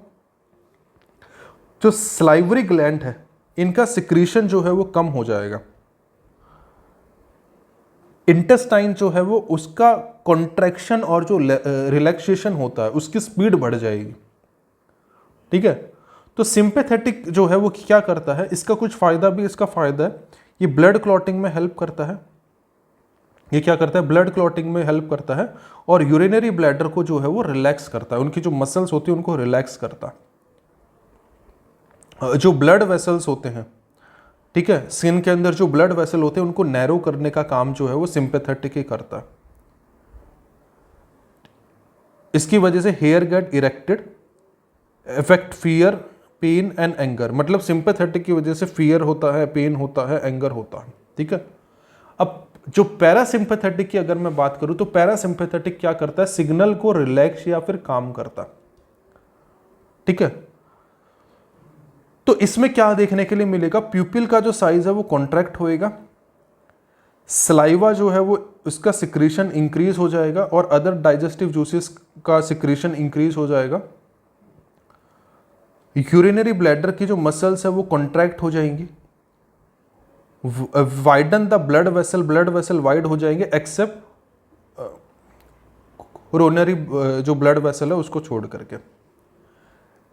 जो स्लाइवरी ग्लैंड है इनका सिक्रीशन जो है वो कम हो जाएगा। इंटेस्टाइन जो है वो उसका कॉन्ट्रैक्शन और जो रिलैक्सेशन होता है उसकी स्पीड बढ़ जाएगी। ठीक है, तो सिंपैथेटिक जो है वो क्या करता है? इसका कुछ फायदा भी इसका फायदा है, ये ब्लड क्लॉटिंग में हेल्प करता है। ये क्या करता है? ब्लड क्लॉटिंग में हेल्प करता है, और यूरिनरी ब्लैडर को जो है वो रिलैक्स करता है। उनकी जो मसल्स होती है उनको रिलैक्स करता है। जो ब्लड वेसल्स होते हैं, ठीक है, स्किन के अंदर जो ब्लड वेसल होते हैं उनको नैरो करने का काम जो है वो सिंपैथेटिक ही करता है। इसकी वजह से hair get erected, effect fear, pain and anger. मतलब सिंपैथेटिक की वजह से फियर होता है, पेन होता है, एंगर होता है। ठीक है, अब जो पैरासिम्पैथेटिक की अगर मैं बात करूं तो पैरासिम्पैथेटिक क्या करता है? सिग्नल को रिलैक्स या फिर काम करता है। ठीक है, तो इसमें क्या देखने के लिए मिलेगा, प्यूपिल का जो साइज है वो कॉन्ट्रैक्ट होएगा, सलाइवा जो है वो उसका सिक्रीशन इंक्रीज हो जाएगा और अदर डाइजेस्टिव जूसेस का सिक्रीशन इंक्रीज हो जाएगा, यूरिनरी ब्लैडर की जो मसल्स है वो कॉन्ट्रैक्ट हो जाएंगी, widen the blood vessel wide हो जाएंगे एक्सेप्ट कोरोनरी जो ब्लड वेसल है उसको छोड़ करके।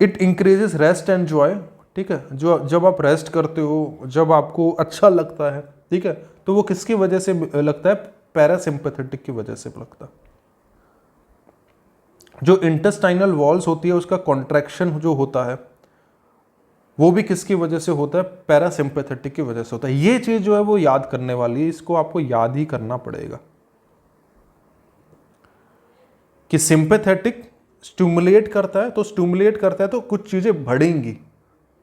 It increases rest and Joy, ठीक है, जो जब आप रेस्ट करते हो, जब आपको अच्छा लगता है, ठीक है, तो वो किसकी वजह से लगता है, पैरासिम्पैथेटिक की वजह से लगता है। जो इंटेस्टाइनल वॉल्स होती है उसका कॉन्ट्रैक्शन जो होता है वो भी किसकी वजह से होता है, पैरासिम्पैथेटिक की वजह से होता है। ये चीज जो है वो याद करने वाली है, इसको आपको याद ही करना पड़ेगा कि सिंपैथेटिक स्टिमुलेट करता है, तो स्टिमुलेट करता है तो कुछ चीजें बढ़ेंगी।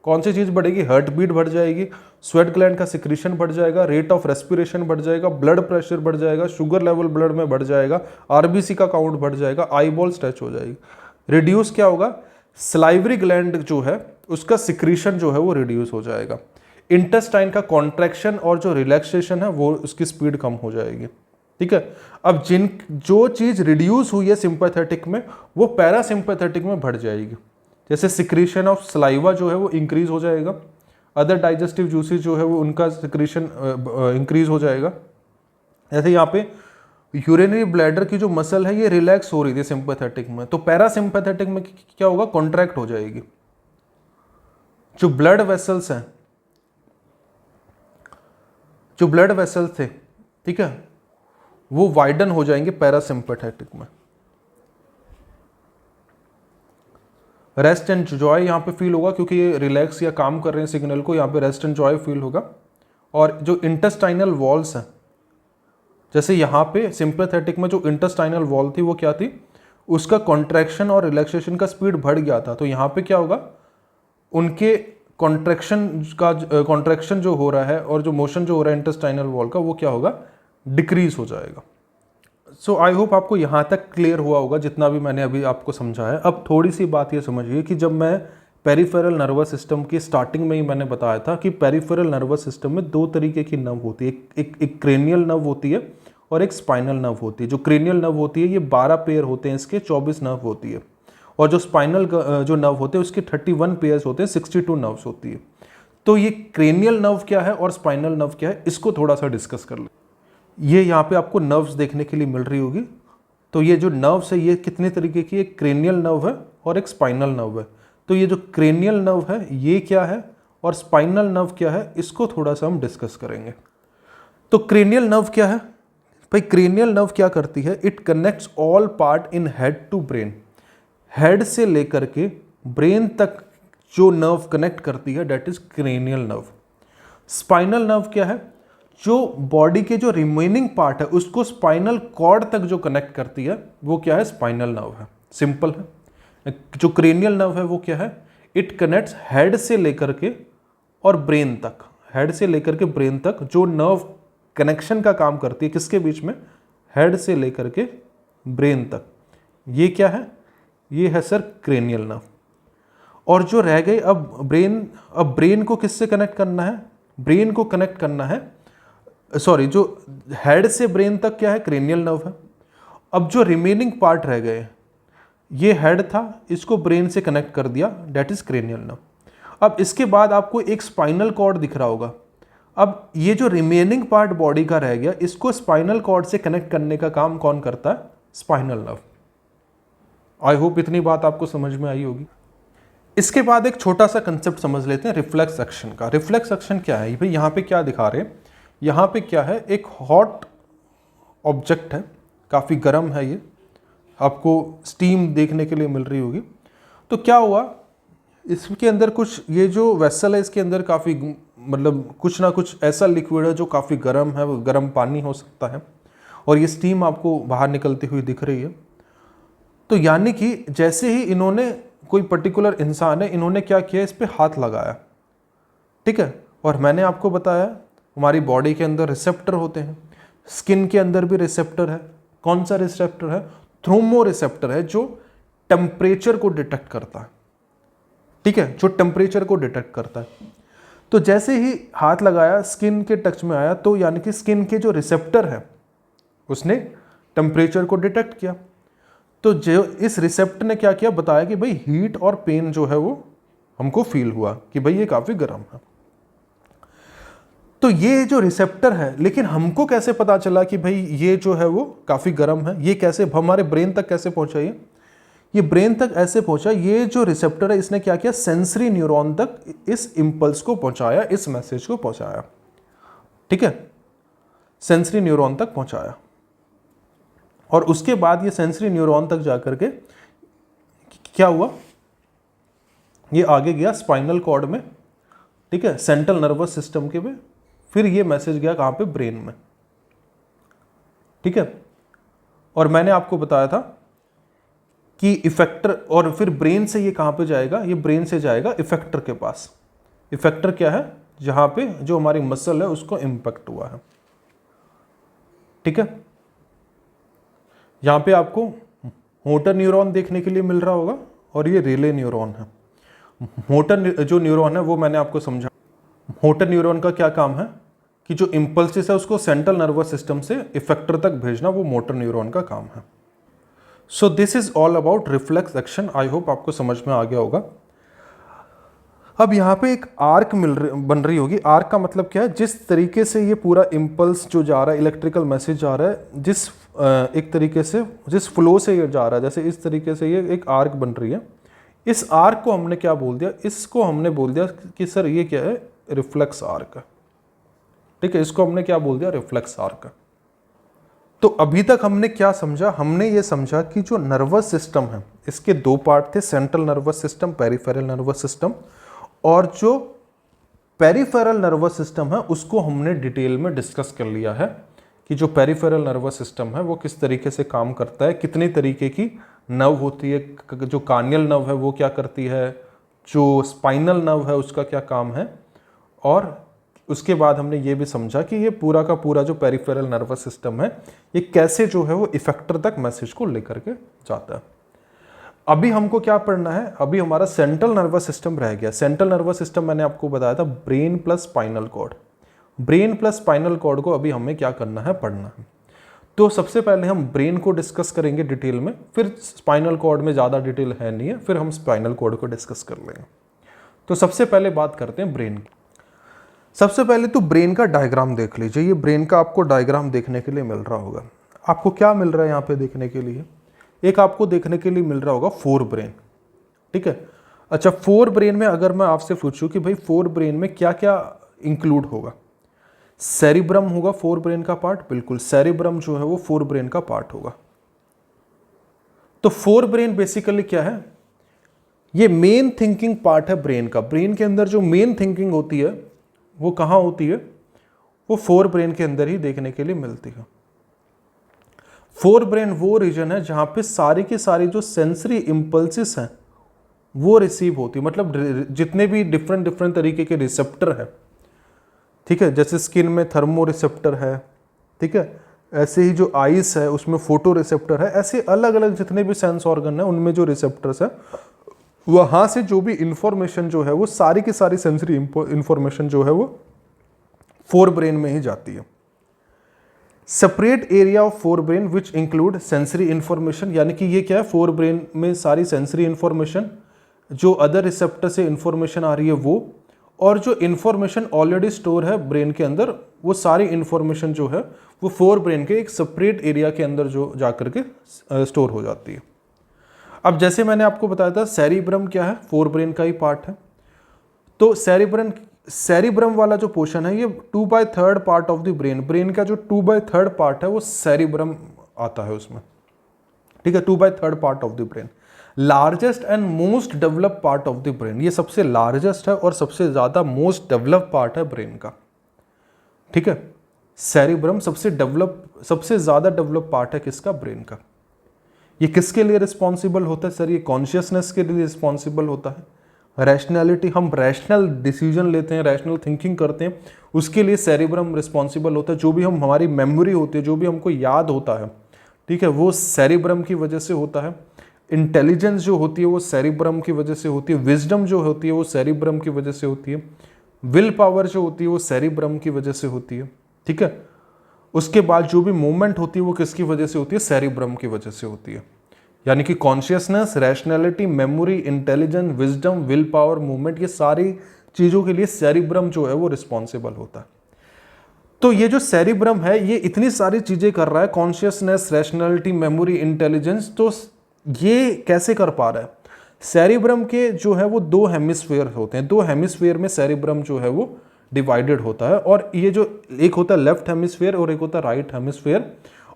कौन सी चीज बढ़ेगी, हार्ट बीट बढ़ जाएगी, स्वेट ग्लैंड का सिक्रीशन बढ़ जाएगा, रेट ऑफ रेस्पिरेशन बढ़ जाएगा, ब्लड प्रेशर बढ़ जाएगा, शुगर लेवल ब्लड में बढ़ जाएगा, आरबीसी का काउंट बढ़ जाएगा, आई बॉल स्ट्रेच हो जाएगी। रिड्यूस क्या होगा, सलाइवरी ग्लैंड जो है उसका सिक्रीशन जो है वो रिड्यूस हो जाएगा, इंटेस्टाइन का कॉन्ट्रैक्शन और जो रिलैक्सेशन है वो उसकी स्पीड कम हो जाएगी, ठीक है। अब जो चीज रिड्यूस हुई है सिंपैथेटिक में वो पैरासिम्पैथेटिक में बढ़ जाएगी, जैसे सिक्रीशन ऑफ सलाइवा जो है वो इंक्रीज हो जाएगा, अदर डाइजेस्टिव जूसेस जो है वो उनका सिक्रीशन इंक्रीज हो जाएगा। जैसे यहाँ पे यूरिनरी ब्लैडर की जो मसल है ये रिलैक्स हो रही थी सिंपैथेटिक में, तो पैरासिम्पैथेटिक में क्या होगा, कॉन्ट्रैक्ट हो जाएगी। जो ब्लड वेसल्स हैं, जो ब्लड वेसल्स थे, ठीक है, वो वाइडन हो जाएंगे पैरासिम्पैथेटिक में। रेस्ट एंड जॉय यहाँ पे फील होगा क्योंकि ये रिलैक्स या काम कर रहे हैं सिग्नल को, यहाँ पे रेस्ट एंड जॉय फील होगा। और जो इंटेस्टाइनल वॉल्स हैं, जैसे यहाँ पे सिंपैथेटिक में जो इंटेस्टाइनल वॉल थी वो क्या थी, उसका कॉन्ट्रैक्शन और रिलैक्सेशन का स्पीड बढ़ गया था, तो यहाँ पे क्या होगा, उनके कॉन्ट्रैक्शन जो हो रहा है और जो मोशन जो हो रहा है इंटेस्टाइनल वॉल का वो क्या होगा, डिक्रीज हो जाएगा। सो आई होप आपको यहाँ तक क्लियर हुआ होगा जितना भी मैंने अभी आपको समझाया। अब थोड़ी सी बात ये समझिए कि जब मैं पेरिफेरल नर्वस सिस्टम की स्टार्टिंग में ही मैंने बताया था कि पेरिफेरल नर्वस सिस्टम में दो तरीके की नर्व होती है, एक क्रेनियल नर्व होती है और एक स्पाइनल नर्व होती है। जो क्रेनियल नर्व होती है ये 12 पेयर होते हैं, इसके 24 नर्व होती है, और जो स्पाइनल जो नर्व होते हैं उसके 31 पेयर्स होते हैं, 62 नर्व्स होती है। तो ये क्रेनियल नर्व क्या है और स्पाइनल नर्व क्या है, इसको थोड़ा सा डिस्कस कर ले। ये यहाँ पे आपको नर्व्स देखने के लिए मिल रही होगी, तो ये जो नर्व्स है ये कितने तरीके की, एक क्रेनियल नर्व है और एक स्पाइनल नर्व है। तो ये जो क्रेनियल नर्व है ये क्या है और स्पाइनल नर्व क्या है, इसको थोड़ा सा हम डिस्कस करेंगे। तो क्रेनियल नर्व क्या है भाई, क्रेनियल नर्व क्या करती है, it connects all part in head to brain. Head से लेकर के ब्रेन तक जो नर्व कनेक्ट करती है that is cranial nerve. Spinal nerve क्या है, जो बॉडी के जो रिमेनिंग पार्ट है उसको स्पाइनल कॉर्ड तक जो कनेक्ट करती है वो क्या है, स्पाइनल नर्व है। सिंपल है। जो क्रेनियल नर्व है वो क्या है, इट कनेक्ट्स हेड से लेकर के और ब्रेन तक, हेड से लेकर के ब्रेन तक जो नर्व कनेक्शन का काम करती है, किसके बीच में, हेड से लेकर के ब्रेन तक, ये क्या है, ये है सर क्रेनियल नर्व। और जो रह गई अब ब्रेन को किससे कनेक्ट करना है, ब्रेन को कनेक्ट करना है, सॉरी, जो हेड से ब्रेन तक क्या है, क्रेनियल नर्व है। अब जो रिमेनिंग पार्ट रह गए, ये हेड था, इसको ब्रेन से कनेक्ट कर दिया, डेट इज क्रेनियल नर्व। अब इसके बाद आपको एक स्पाइनल कॉर्ड दिख रहा होगा। अब ये जो रिमेनिंग पार्ट बॉडी का रह गया, इसको स्पाइनल कॉर्ड से कनेक्ट करने का काम कौन करता है, स्पाइनल नर्व। आई होप इतनी बात आपको समझ में आई होगी। इसके बाद एक छोटा सा कंसेप्ट समझ लेते हैं रिफ्लेक्स एक्शन का। रिफ्लेक्स एक्शन क्या है भाई, यहाँ पे क्या दिखा रहे हैं, यहाँ पे क्या है, एक हॉट ऑब्जेक्ट है, काफ़ी गर्म है, ये आपको स्टीम देखने के लिए मिल रही होगी। तो क्या हुआ, इसके अंदर कुछ, ये जो वेसल है इसके अंदर काफ़ी मतलब कुछ ना कुछ ऐसा लिक्विड है जो काफ़ी गर्म है, वो गर्म पानी हो सकता है, और ये स्टीम आपको बाहर निकलती हुई दिख रही है। तो यानी कि जैसे ही इन्होंने, कोई पर्टिकुलर इंसान है, इन्होंने क्या किया, इस पर हाथ लगाया, ठीक है। और मैंने आपको बताया हमारी बॉडी के अंदर रिसेप्टर होते हैं, स्किन के अंदर भी रिसेप्टर है। कौन सा रिसेप्टर है, थर्मो रिसेप्टर है, जो टेम्परेचर को डिटेक्ट करता है। ठीक है, जो टेम्परेचर को डिटेक्ट करता है। तो जैसे ही हाथ लगाया, स्किन के टच में आया, तो यानी कि स्किन के जो रिसेप्टर है उसने टेम्परेचर को डिटेक्ट किया। तो जो इस रिसेप्टर ने क्या किया, बताया कि भाई हीट और पेन जो है वो हमको फील हुआ कि भाई ये काफ़ी गर्म है। तो ये जो रिसेप्टर है, लेकिन हमको कैसे पता चला कि भाई ये जो है वो काफ़ी गर्म है, ये कैसे हमारे ब्रेन तक कैसे पहुंचा? ये ब्रेन तक ऐसे पहुंचा, ये जो रिसेप्टर है इसने क्या किया, सेंसरी न्यूरॉन तक इस इंपल्स को पहुंचाया, इस मैसेज को पहुंचाया। ठीक है, सेंसरी न्यूरॉन तक पहुंचाया, और उसके बाद ये सेंसरी न्यूरॉन तक जाकर के क्या हुआ, ये आगे गया स्पाइनल कॉर्ड में, ठीक है, सेंट्रल नर्वस सिस्टम के में, फिर ये मैसेज गया कहाँ पे, ब्रेन में। ठीक है, और मैंने आपको बताया था कि इफेक्टर, और फिर ब्रेन से ये कहाँ पे जाएगा, ये ब्रेन से जाएगा इफेक्टर के पास। इफेक्टर क्या है, जहाँ पे जो हमारी मसल है उसको इम्पैक्ट हुआ है। ठीक है, यहाँ पे आपको मोटर न्यूरॉन देखने के लिए मिल रहा होगा, और ये रिले न्यूरॉन है। मोटर जो न्यूरॉन है वो मैंने आपको समझा। मोटर न्यूरॉन का क्या काम है कि जो इम्पल्सिस है उसको सेंट्रल नर्वस सिस्टम से इफेक्टर तक भेजना, वो मोटर न्यूरॉन का काम है। So this is all about reflex action. I hope आपको समझ में आ गया होगा। अब यहाँ पे एक आर्क बन रही होगी। आर्क का मतलब क्या है, जिस तरीके से ये पूरा इम्पल्स जो जा रहा है, इलेक्ट्रिकल मैसेज जा रहा है, जिस एक तरीके से जिस फ्लो से ये जा रहा है, जैसे इस तरीके से ये एक आर्क बन रही है। इस आर्क को हमने क्या बोल दिया, इसको हमने बोल दिया कि सर ये क्या है, रिफ्लेक्स आर्क है। ठीक है, इसको हमने क्या बोल दिया, रिफ्लेक्स आर्क। तो अभी तक हमने क्या समझा, हमने ये समझा कि जो नर्वस सिस्टम है इसके दो पार्ट थे, central nervous system, peripheral nervous system. और जो पेरिफेरल नर्वस सिस्टम है उसको हमने डिटेल में डिस्कस कर लिया है कि जो पेरिफेरल नर्वस सिस्टम है वो किस तरीके से काम करता है, कितनी तरीके की नर्व होती है, जो कार्नियल नर्व है वो क्या करती है, जो स्पाइनल नर्व है उसका क्या काम है। और उसके बाद हमने ये भी समझा कि ये पूरा का पूरा जो पेरिफेरल नर्वस सिस्टम है ये कैसे जो है वो इफेक्टर तक मैसेज को लेकर के जाता है। अभी हमको क्या पढ़ना है, अभी हमारा सेंट्रल नर्वस सिस्टम रह गया। सेंट्रल नर्वस सिस्टम मैंने आपको बताया था brain plus spinal cord. Brain plus spinal cord को अभी हमें क्या करना है, पढ़ना है। तो सबसे पहले हम ब्रेन को डिस्कस करेंगे डिटेल में, फिर स्पाइनल कॉर्ड में ज़्यादा डिटेल है नहीं है, फिर हम स्पाइनल कॉर्ड को डिस्कस कर लेंगे। तो सबसे पहले बात करते हैं ब्रेन की। सबसे पहले तो ब्रेन का डायग्राम देख लीजिए। ये ब्रेन का आपको डायग्राम देखने के लिए मिल रहा होगा। आपको क्या मिल रहा है यहाँ पे देखने के लिए, एक आपको देखने के लिए मिल रहा होगा फोर ब्रेन। ठीक है, अच्छा, फोर ब्रेन में अगर मैं आपसे पूछूं कि भाई फोर ब्रेन में क्या क्या इंक्लूड होगा, सेरिब्रम होगा फोर ब्रेन का पार्ट, बिल्कुल सेरिब्रम जो है वो फोर ब्रेन का पार्ट होगा। तो फोर ब्रेन बेसिकली क्या है, ये मेन थिंकिंग पार्ट है ब्रेन का। ब्रेन के अंदर जो मेन थिंकिंग होती है वो कहाँ होती है, वो फोर ब्रेन के अंदर ही देखने के लिए मिलती है। फोर ब्रेन वो रीजन है जहां पे सारी की सारी जो सेंसरी इंपल्सिस हैं वो रिसीव होती है, मतलब जितने भी डिफरेंट तरीके के रिसेप्टर है। ठीक है, जैसे स्किन में थर्मो रिसेप्टर है, ठीक है, ऐसे ही जो आइस है उसमें फोटो रिसेप्टर है। ऐसे अलग अलग जितने भी सेंस ऑर्गन है उनमें जो रिसेप्टर्स है, वहां से जो भी इंफॉर्मेशन जो है वो सारी की सारी सेंसरी इंफॉर्मेशन जो है वो फोर ब्रेन में ही जाती है। Separate area of fore brain which include sensory information, यानी कि ये क्या है, फोर ब्रेन में सारी सेंसरी इंफॉर्मेशन, जो अदर रिसेप्टर से इंफॉर्मेशन आ रही है वो, और जो इंफॉर्मेशन ऑलरेडी स्टोर है ब्रेन के अंदर, वो सारी इंफॉर्मेशन जो है वो फोर ब्रेन के एक सेपरेट एरिया के अंदर जो जाकर के स्टोर हो जाती है। अब जैसे मैंने आपको बताया था सेरिब्रम क्या है, फोर ब्रेन का ही पार्ट है। तो सेरिब्रम वाला जो पोर्शन है ये 2/3 पार्ट ऑफ द ब्रेन का जो 2/3 पार्ट है वो सेरिब्रम आता है उसमें। ठीक है, 2/3 part of the brain, largest and most develop part of the brain. ये सबसे लार्जेस्ट है और सबसे ज्यादा मोस्ट डेवलप पार्ट है ब्रेन का। ठीक है, सेरिब्रम सबसे ज्यादा डेवलप पार्ट है किसका, ब्रेन का। ये किसके लिए रिस्पॉन्सिबल होता है सर, ये कॉन्शियसनेस के लिए रिस्पॉन्सिबल होता है। रैशनैलिटी, हम रैशनल डिसीजन लेते हैं, रैशनल थिंकिंग करते हैं, उसके लिए सेरिब्रम रिस्पॉन्सिबल होता है। जो भी हमारी मेमोरी होती है, जो भी हमको याद होता है, ठीक है, वो सेरिब्रम की वजह से होता है। इंटेलिजेंस जो होती है वो सेरिब्रम की वजह से होती है, विजडम जो होती है वो सेरिब्रम की वजह से होती है, विल पावर जो होती है वो सेरिब्रम की वजह से होती है, ठीक है। उसके बाद जो भी मूवमेंट होती है वो किसकी वजह से होती है, सेरिब्रम की वजह से होती है। यानी कि consciousness, rationality, memory, intelligence, wisdom, will power, movement, ये सारी चीज़ों के लिए सेरिब्रम जो है वो रिस्पॉन्सिबल होता है। तो ये जो सेरिब्रम है ये इतनी सारी चीज़ें कर रहा है, कॉन्शियसनेस, रैशनैलिटी, मेमोरी, इंटेलिजेंस, तो ये कैसे कर पा रहा है? सेरिब्रम के जो है वो दो हेमिस्फीयर होते हैं, दो हेमिस्फीयर में सेरिब्रम जो है वो डिवाइडेड होता है, और ये जो एक होता है लेफ्ट हेमिस्फीयर और एक होता है राइट हेमिस्फीयर,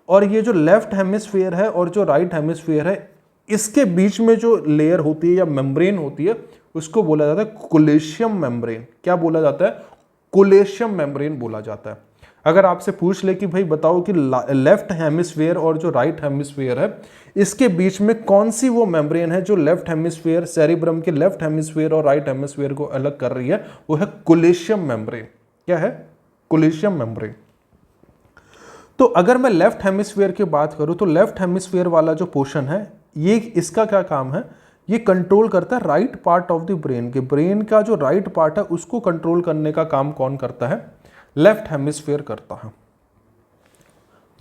और ये जो लेफ्ट हेमिस्फीयर है और जो राइट हेमिस्फीयर है इसके बीच में जो लेयर होती है या मेम्ब्रेन होती है उसको बोला जाता है कोलेशियम मेम्ब्रेन। क्या बोला जाता है? कोलेशियम मेम्ब्रेन बोला जाता है। अगर आपसे पूछ ले कि भाई बताओ कि लेफ्ट हेमिस्फीयर और जो राइट हेमिस्फीयर है इसके बीच में कौन सी वो मेम्ब्रेन है जो लेफ्ट हेमिस्फीयर, सेरिब्रम के लेफ्ट हेमिस्फीयर और राइट हेमिस्फीयर को अलग कर रही है, वो है कोलेशियम मेम्ब्रेन। क्या है? कोलेशियम मेम्ब्रेन। तो अगर मैं लेफ्ट हेमिस्फीयर की बात करूं तो लेफ्ट हेमिस्फीयर वाला जो पोर्शन है ये इसका क्या काम है? ये कंट्रोल करता है right part of the brain के, ब्रेन का जो राइट पार्ट है उसको कंट्रोल करने का काम कौन करता है? लेफ्ट हेमिस्फीयर करता है।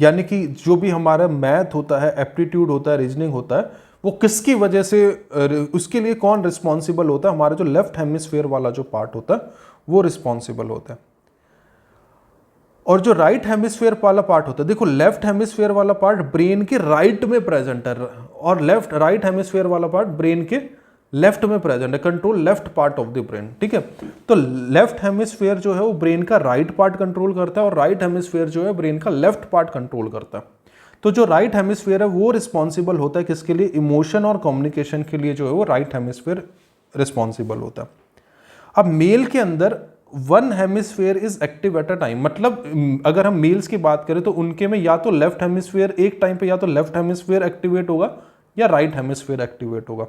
यानी कि जो भी हमारा मैथ होता है, एप्टीट्यूड होता है, रीजनिंग होता है, वो किसकी वजह से, उसके लिए कौन रिस्पॉन्सिबल होता है? हमारा जो लेफ्ट हेमिस्फीयर वाला जो पार्ट होता है वो रिस्पॉन्सिबल होता है। और जो राइट हेमिस्फीयर वाला पार्ट होता है, देखो लेफ्ट हेमिस्फीयर वाला पार्ट ब्रेन के राइट में प्रेजेंट है और राइट हेमिस्फीयर वाला पार्ट ब्रेन के लेफ्ट में प्रेजेंट है, control left part of the brain, ठीक है। तो लेफ्ट हेमिस्फीयर जो है वो ब्रेन का राइट पार्ट कंट्रोल करता है और राइट हेमिस्फीयर जो है ब्रेन का लेफ्ट पार्ट कंट्रोल करता है। तो जो राइट हेमिस्फीयर है वो रिस्पॉन्सिबल होता है किसके लिए? इमोशन और कम्युनिकेशन के लिए जो है वो राइट हेमिस्फीयर रिस्पॉन्सिबल होता है। अब मेल के अंदर one hemisphere is active at a time, मतलब अगर हम मेल्स की बात करें तो उनके में या तो लेफ्ट हेमिस्फीयर एक टाइम पे या तो लेफ्ट हेमिस्फीयर एक्टिवेट होगा या राइट हेमिस्फीयर एक्टिवेट होगा।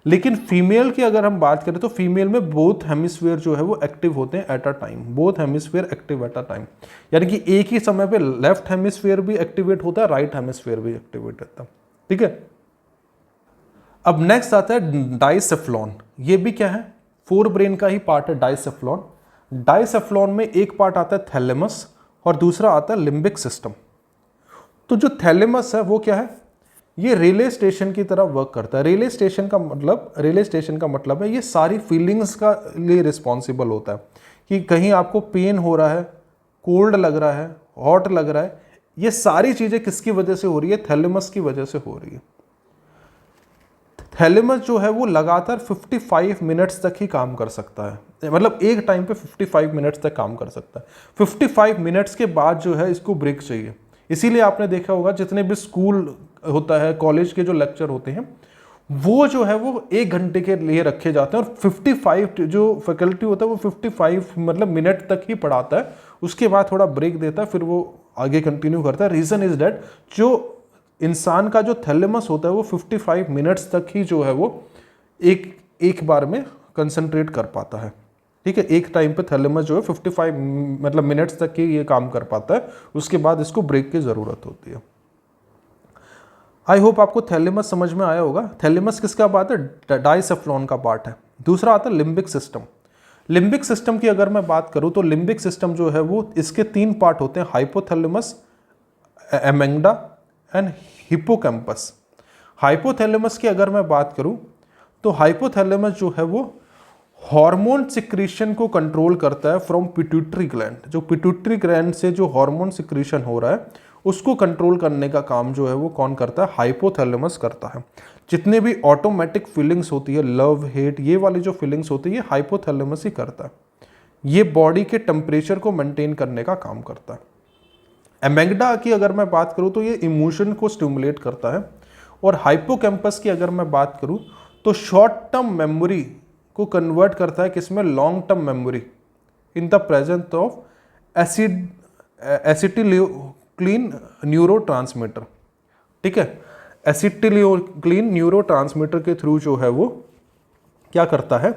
लेकिन फीमेल की अगर हम बात करें तो फीमेल में बोथ हेमिस्फीयर जो है वो एक्टिव होते हैं at a time, both hemisphere active at a time. यानी कि एक ही समय पे लेफ्ट हेमिस्फीयर भी एक्टिवेट होता है, राइट हेमिस्फीयर भी एक्टिवेट होता है, ठीक है। अब नेक्स्ट आता है डाइसेफ्लॉन। ये भी क्या है? फोर ब्रेन का ही पार्ट है डाइसेफ्लॉन। डाइसेफ्लॉन में एक पार्ट आता है थैलेमस और दूसरा आता है लिम्बिक सिस्टम। तो जो थैलेमस है वो क्या है? ये रिले स्टेशन की तरह वर्क करता है। रिले स्टेशन का मतलब है ये सारी फीलिंग्स का लिए रिस्पॉन्सिबल होता है कि कहीं आपको पेन हो रहा है, कोल्ड लग रहा है, हॉट लग रहा है, ये सारी चीज़ें किसकी वजह से हो रही है? थैलेमस की वजह से हो रही है। थैलेमस जो है वो लगातार 55 मिनट्स तक ही काम कर सकता है, मतलब एक टाइम पे 55 मिनट्स तक काम कर सकता है। 55 मिनट्स के बाद जो है इसको ब्रेक चाहिए। इसीलिए आपने देखा होगा जितने भी स्कूल होता है, कॉलेज के जो लेक्चर होते हैं वो जो है वो 1 घंटे के लिए रखे जाते हैं और 55 जो फैकल्टी होता है वो 55 मतलब मिनट तक ही पढ़ाता है, उसके बाद थोड़ा ब्रेक देता है, फिर वो आगे कंटिन्यू करता है। रीज़न इज दैट जो इंसान का जो थैलेमस होता है वो 55 मिनट्स तक ही जो है वो एक बार में कंसंट्रेट कर पाता है, ठीक है। एक टाइम पे थैलेमस जो है 55 मतलब मिनट्स तक ही ये काम कर पाता है, उसके बाद इसको ब्रेक की ज़रूरत होती है। आई होप आपको थैलेमस समझ में आया होगा। थैलेमस किसका पार्ट है? डाइसेफ्लॉन का पार्ट है। दूसरा आता है लिम्बिक सिस्टम। लिम्बिक सिस्टम की अगर मैं बात करूं तो लिम्बिक सिस्टम जो है वो इसके 3 पार्ट होते हैं, हाइपोथैलेमस, एमेंगडा एंड हिपोकैम्पस। हाइपोथैलेमस की अगर मैं बात करूं तो हाइपोथैलेमस जो है वो हार्मोन सिक्रीशन को कंट्रोल करता है फ्रॉम पिट्यूटरी ग्लैंड। जो पिट्यूटरी ग्लैंड से जो हार्मोन सिक्रीशन हो रहा है उसको कंट्रोल करने का काम जो है वो कौन करता है? हाइपोथैलेमस करता है। जितने भी ऑटोमेटिक फीलिंग्स होती है, लव, हेट, ये वाली जो फीलिंग्स होती है ये हाइपोथैलेमस ही करता है। ये बॉडी के टेम्परेचर को मेंटेन करने का काम करता है। एमेग्डा की अगर मैं बात करूं तो ये इमोशन को स्टिमुलेट करता है, और हाइपोकैम्पस की अगर मैं बात करूं तो शॉर्ट टर्म मेमोरी को कन्वर्ट करता है किसमें? Long term memory in the presence of acetylcholine neurotransmitter, ठीक है। एसिटिलिकोलिन न्यूरोट्रांसमीटर के थ्रू जो है वो क्या करता है?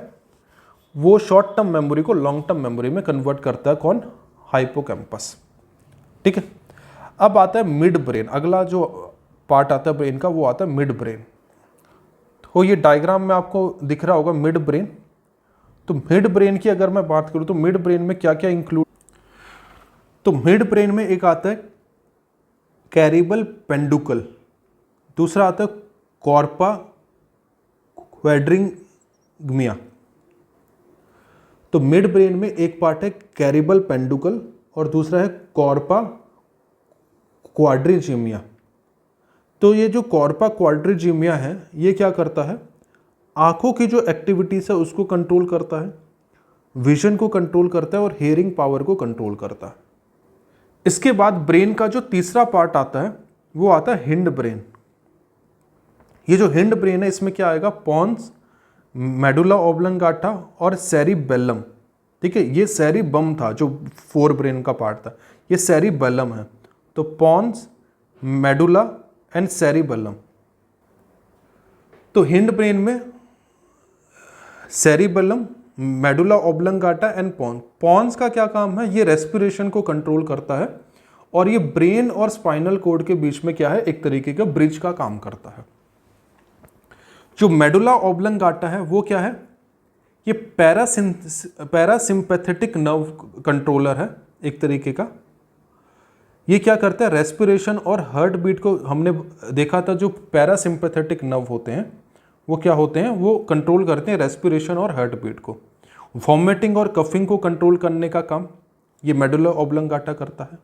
वो शॉर्ट टर्म मेमोरी को लॉन्ग टर्म मेमोरी में कन्वर्ट करता है। कौन? हाइपोकैम्पस, ठीक है। अब आता है मिड ब्रेन। अगला जो पार्ट आता है ब्रेन का वो आता है मिड ब्रेन। तो ये डायग्राम में आपको दिख रहा होगा मिड ब्रेन। तो मिड ब्रेन की अगर मैं बात करूं तो मिड ब्रेन में क्या क्या इंक्लूड, तो मिड ब्रेन में एक आता है कैरिबल पेंडुकल, दूसरा आता है कॉर्पा क्वाड्रिंगमिया। तो मिड ब्रेन में एक पार्ट है कैरिबल पेंडुकल और दूसरा है कॉर्पा क्वाड्रिजिमिया। तो ये जो कॉर्पा क्वाड्रिजिमिया है ये क्या करता है, आंखों की जो एक्टिविटीज है उसको कंट्रोल करता है, विजन को कंट्रोल करता है और हियरिंग पावर को कंट्रोल करता है। इसके बाद ब्रेन का जो तीसरा पार्ट आता है वो आता है हिंड ब्रेन। ये जो हिंड ब्रेन है इसमें क्या आएगा, पॉन्स, मेडुला ऑब्लंगाटा और सेरिबेलम। ठीक है, ये सेरिबम था जो फोर ब्रेन का पार्ट था, ये सेरिबेलम है। तो पॉन्स, मेडुला एंड सेरिबेलम। तो हिंड ब्रेन में cerebellum, medulla oblongata and pons. Pons का क्या काम है, ये रेस्पिरेशन को कंट्रोल करता है और ये ब्रेन और स्पाइनल कोड के बीच में क्या है, एक तरीके का ब्रिज का काम करता है। जो मेडुला ऑब्लंगाटा है वो क्या है, ये पैरासिम्पैथेटिक नर्व कंट्रोलर है एक तरीके का। ये क्या करता है, रेस्पिरेशन और हार्ट बीट को, हमने देखा था जो पैरासिम्पैथेटिक नर्व होते हैं वो क्या होते हैं, वो कंट्रोल करते हैं रेस्पिरेशन और हार्ट बीट को। वॉमिटिंग और कफिंग को कंट्रोल करने का काम ये मेडुला ऑब्लंगाटा करता है।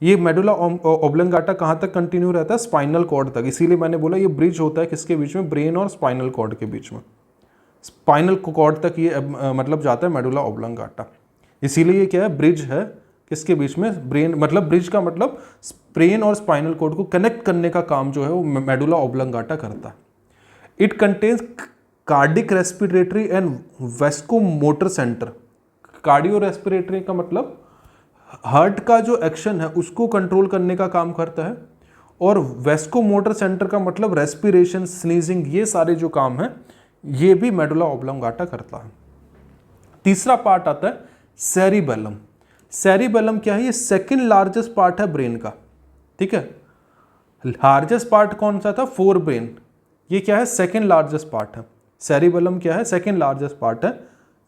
ये मेडुला ऑब्लंगाटा कहाँ तक कंटिन्यू रहता है, स्पाइनल कॉर्ड तक। इसीलिए मैंने बोला ये ब्रिज होता है किसके बीच में, ब्रेन और स्पाइनल कॉर्ड के बीच में। स्पाइनल कॉर्ड तक ये मतलब जाता है मेडुला ऑब्लंगाटा। इसीलिए ये क्या है, ब्रिज है किसके बीच में, ब्रेन, मतलब ब्रिज का मतलब ब्रेन और स्पाइनल कॉर्ड को कनेक्ट करने का काम जो है वो मेडुला ऑब्लंगाटा करता है। It contains cardiac respiratory and vasomotor centre. Cardio respiratory का मतलब हार्ट का जो एक्शन है उसको कंट्रोल करने का काम करता है, और वेस्कोमोटर सेंटर का मतलब रेस्पिरेशन, स्नीजिंग, ये सारे जो काम है ये भी मेडुला ऑब्लंगाटा करता है। तीसरा पार्ट आता है सेरिबेलम। सेरिबेलम क्या है, ये सेकंड लार्जेस्ट पार्ट है ब्रेन का। ठीक है, लार्जेस्ट पार्ट कौन सा था, फोर ब्रेन, ये क्या है, सेकंड लार्जेस्ट पार्ट है। सेरिबेलम क्या है, सेकंड लार्जेस्ट पार्ट है।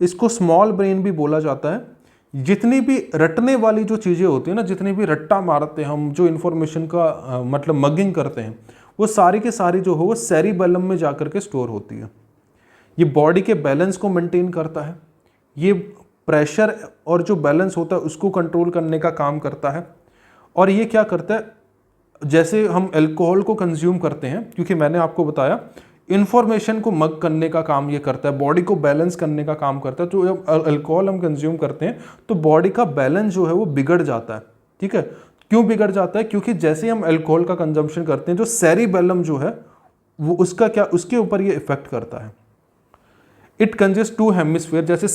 इसको स्मॉल ब्रेन भी बोला जाता है। जितनी भी रटने वाली जो चीज़ें होती है ना, जितनी भी रट्टा मारते हैं हम, जो इन्फॉर्मेशन का मतलब मगिंग करते हैं, वो सारी के सारी जो हो वो सेरिबेलम में जाकर के स्टोर होती है। ये बॉडी के बैलेंस को मेंटेन करता है, ये प्रेशर और जो बैलेंस होता है उसको कंट्रोल करने का काम करता है। और ये क्या करता है, जैसे हम अल्कोहल को कंज्यूम करते हैं, क्योंकि मैंने आपको बताया इन्फॉर्मेशन को मग करने का काम ये करता है, बॉडी को बैलेंस करने का काम करता है। तो जब अल्कोहल हम कंज्यूम करते हैं तो बॉडी का बैलेंस जो है वो बिगड़ जाता है। ठीक है, क्यों बिगड़ जाता है, क्योंकि जैसे हम अल्कोहल का कंजम्पशन करते हैं जो सेरिबेलम जो है वो उसका क्या, उसके ऊपर ये इफेक्ट करता है। इट कंसिस्ट टू हेमिस्फीयर, जैसे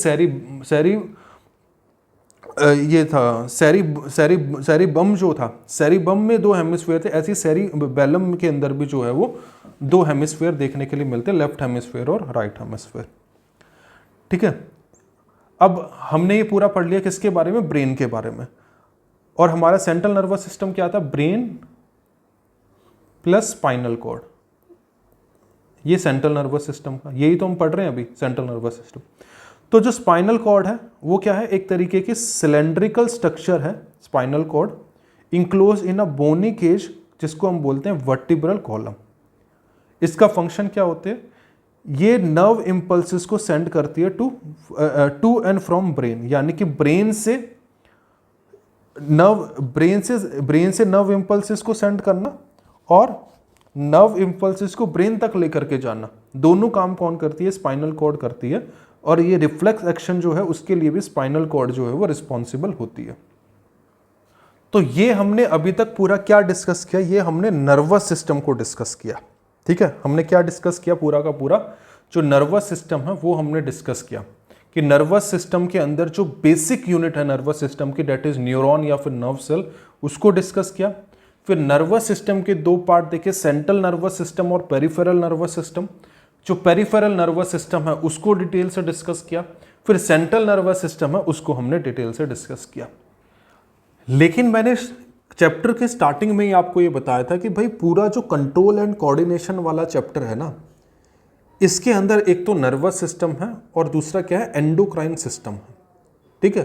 ये था सेरिबम जो था, सेरिबम में दो हेमिस्फीयर थे, ऐसी सेरिबेलम के अंदर भी जो है वो दो हेमिस्फीयर देखने के लिए मिलते हैं, लेफ्ट हेमिस्फीयर और राइट हेमिस्फीयर। ठीक है, अब हमने ये पूरा पढ़ लिया किसके बारे में, ब्रेन के बारे में। और हमारा सेंट्रल नर्वस सिस्टम क्या था, ब्रेन प्लस स्पाइनल कॉर्ड, ये सेंट्रल नर्वस सिस्टम का, यही तो हम पढ़ रहे हैं अभी, सेंट्रल नर्वस सिस्टम। तो जो स्पाइनल कॉर्ड है वो क्या है, एक तरीके की सिलेंड्रिकल स्ट्रक्चर है spinal cord, enclose in a bony cage, जिसको हम बोलते हैं वर्टिब्रल कॉलम। इसका फंक्शन क्या होते हैं, ये नर्व इम्पल्सेस को सेंड करती है टू एंड फ्रॉम ब्रेन, यानी कि ब्रेन से नर्व इम्पल्सेस को सेंड करना और नर्व इम्पल्सेस को ब्रेन तक लेकर के जाना, दोनों काम कौन करती है, स्पाइनल कॉर्ड करती है। और ये रिफ्लेक्स एक्शन जो है उसके लिए भी स्पाइनल कॉर्ड जो है वो रिस्पॉन्सिबल होती है। तो ये हमने अभी तक पूरा क्या डिस्कस किया, ये हमने नर्वस सिस्टम को डिस्कस किया। ठीक है, हमने क्या डिस्कस किया, पूरा का पूरा जो नर्वस सिस्टम है वो हमने डिस्कस किया कि नर्वस सिस्टम के अंदर जो बेसिक यूनिट है नर्वस सिस्टम की, डेट इज न्यूरॉन या फिर नर्व सेल, उसको डिस्कस किया। फिर नर्वस सिस्टम के दो पार्ट देखे, सेंट्रल नर्वस सिस्टम और पेरिफेरल नर्वस सिस्टम। जो पेरिफेरल नर्वस सिस्टम है उसको डिटेल से डिस्कस किया, फिर सेंट्रल नर्वस सिस्टम है उसको हमने डिटेल से डिस्कस किया। लेकिन मैंने चैप्टर के स्टार्टिंग में ही आपको ये बताया था कि भाई पूरा जो कंट्रोल एंड कोऑर्डिनेशन वाला चैप्टर है ना, इसके अंदर एक तो नर्वस सिस्टम है और दूसरा क्या है, एंडोक्राइन सिस्टम है। ठीक है,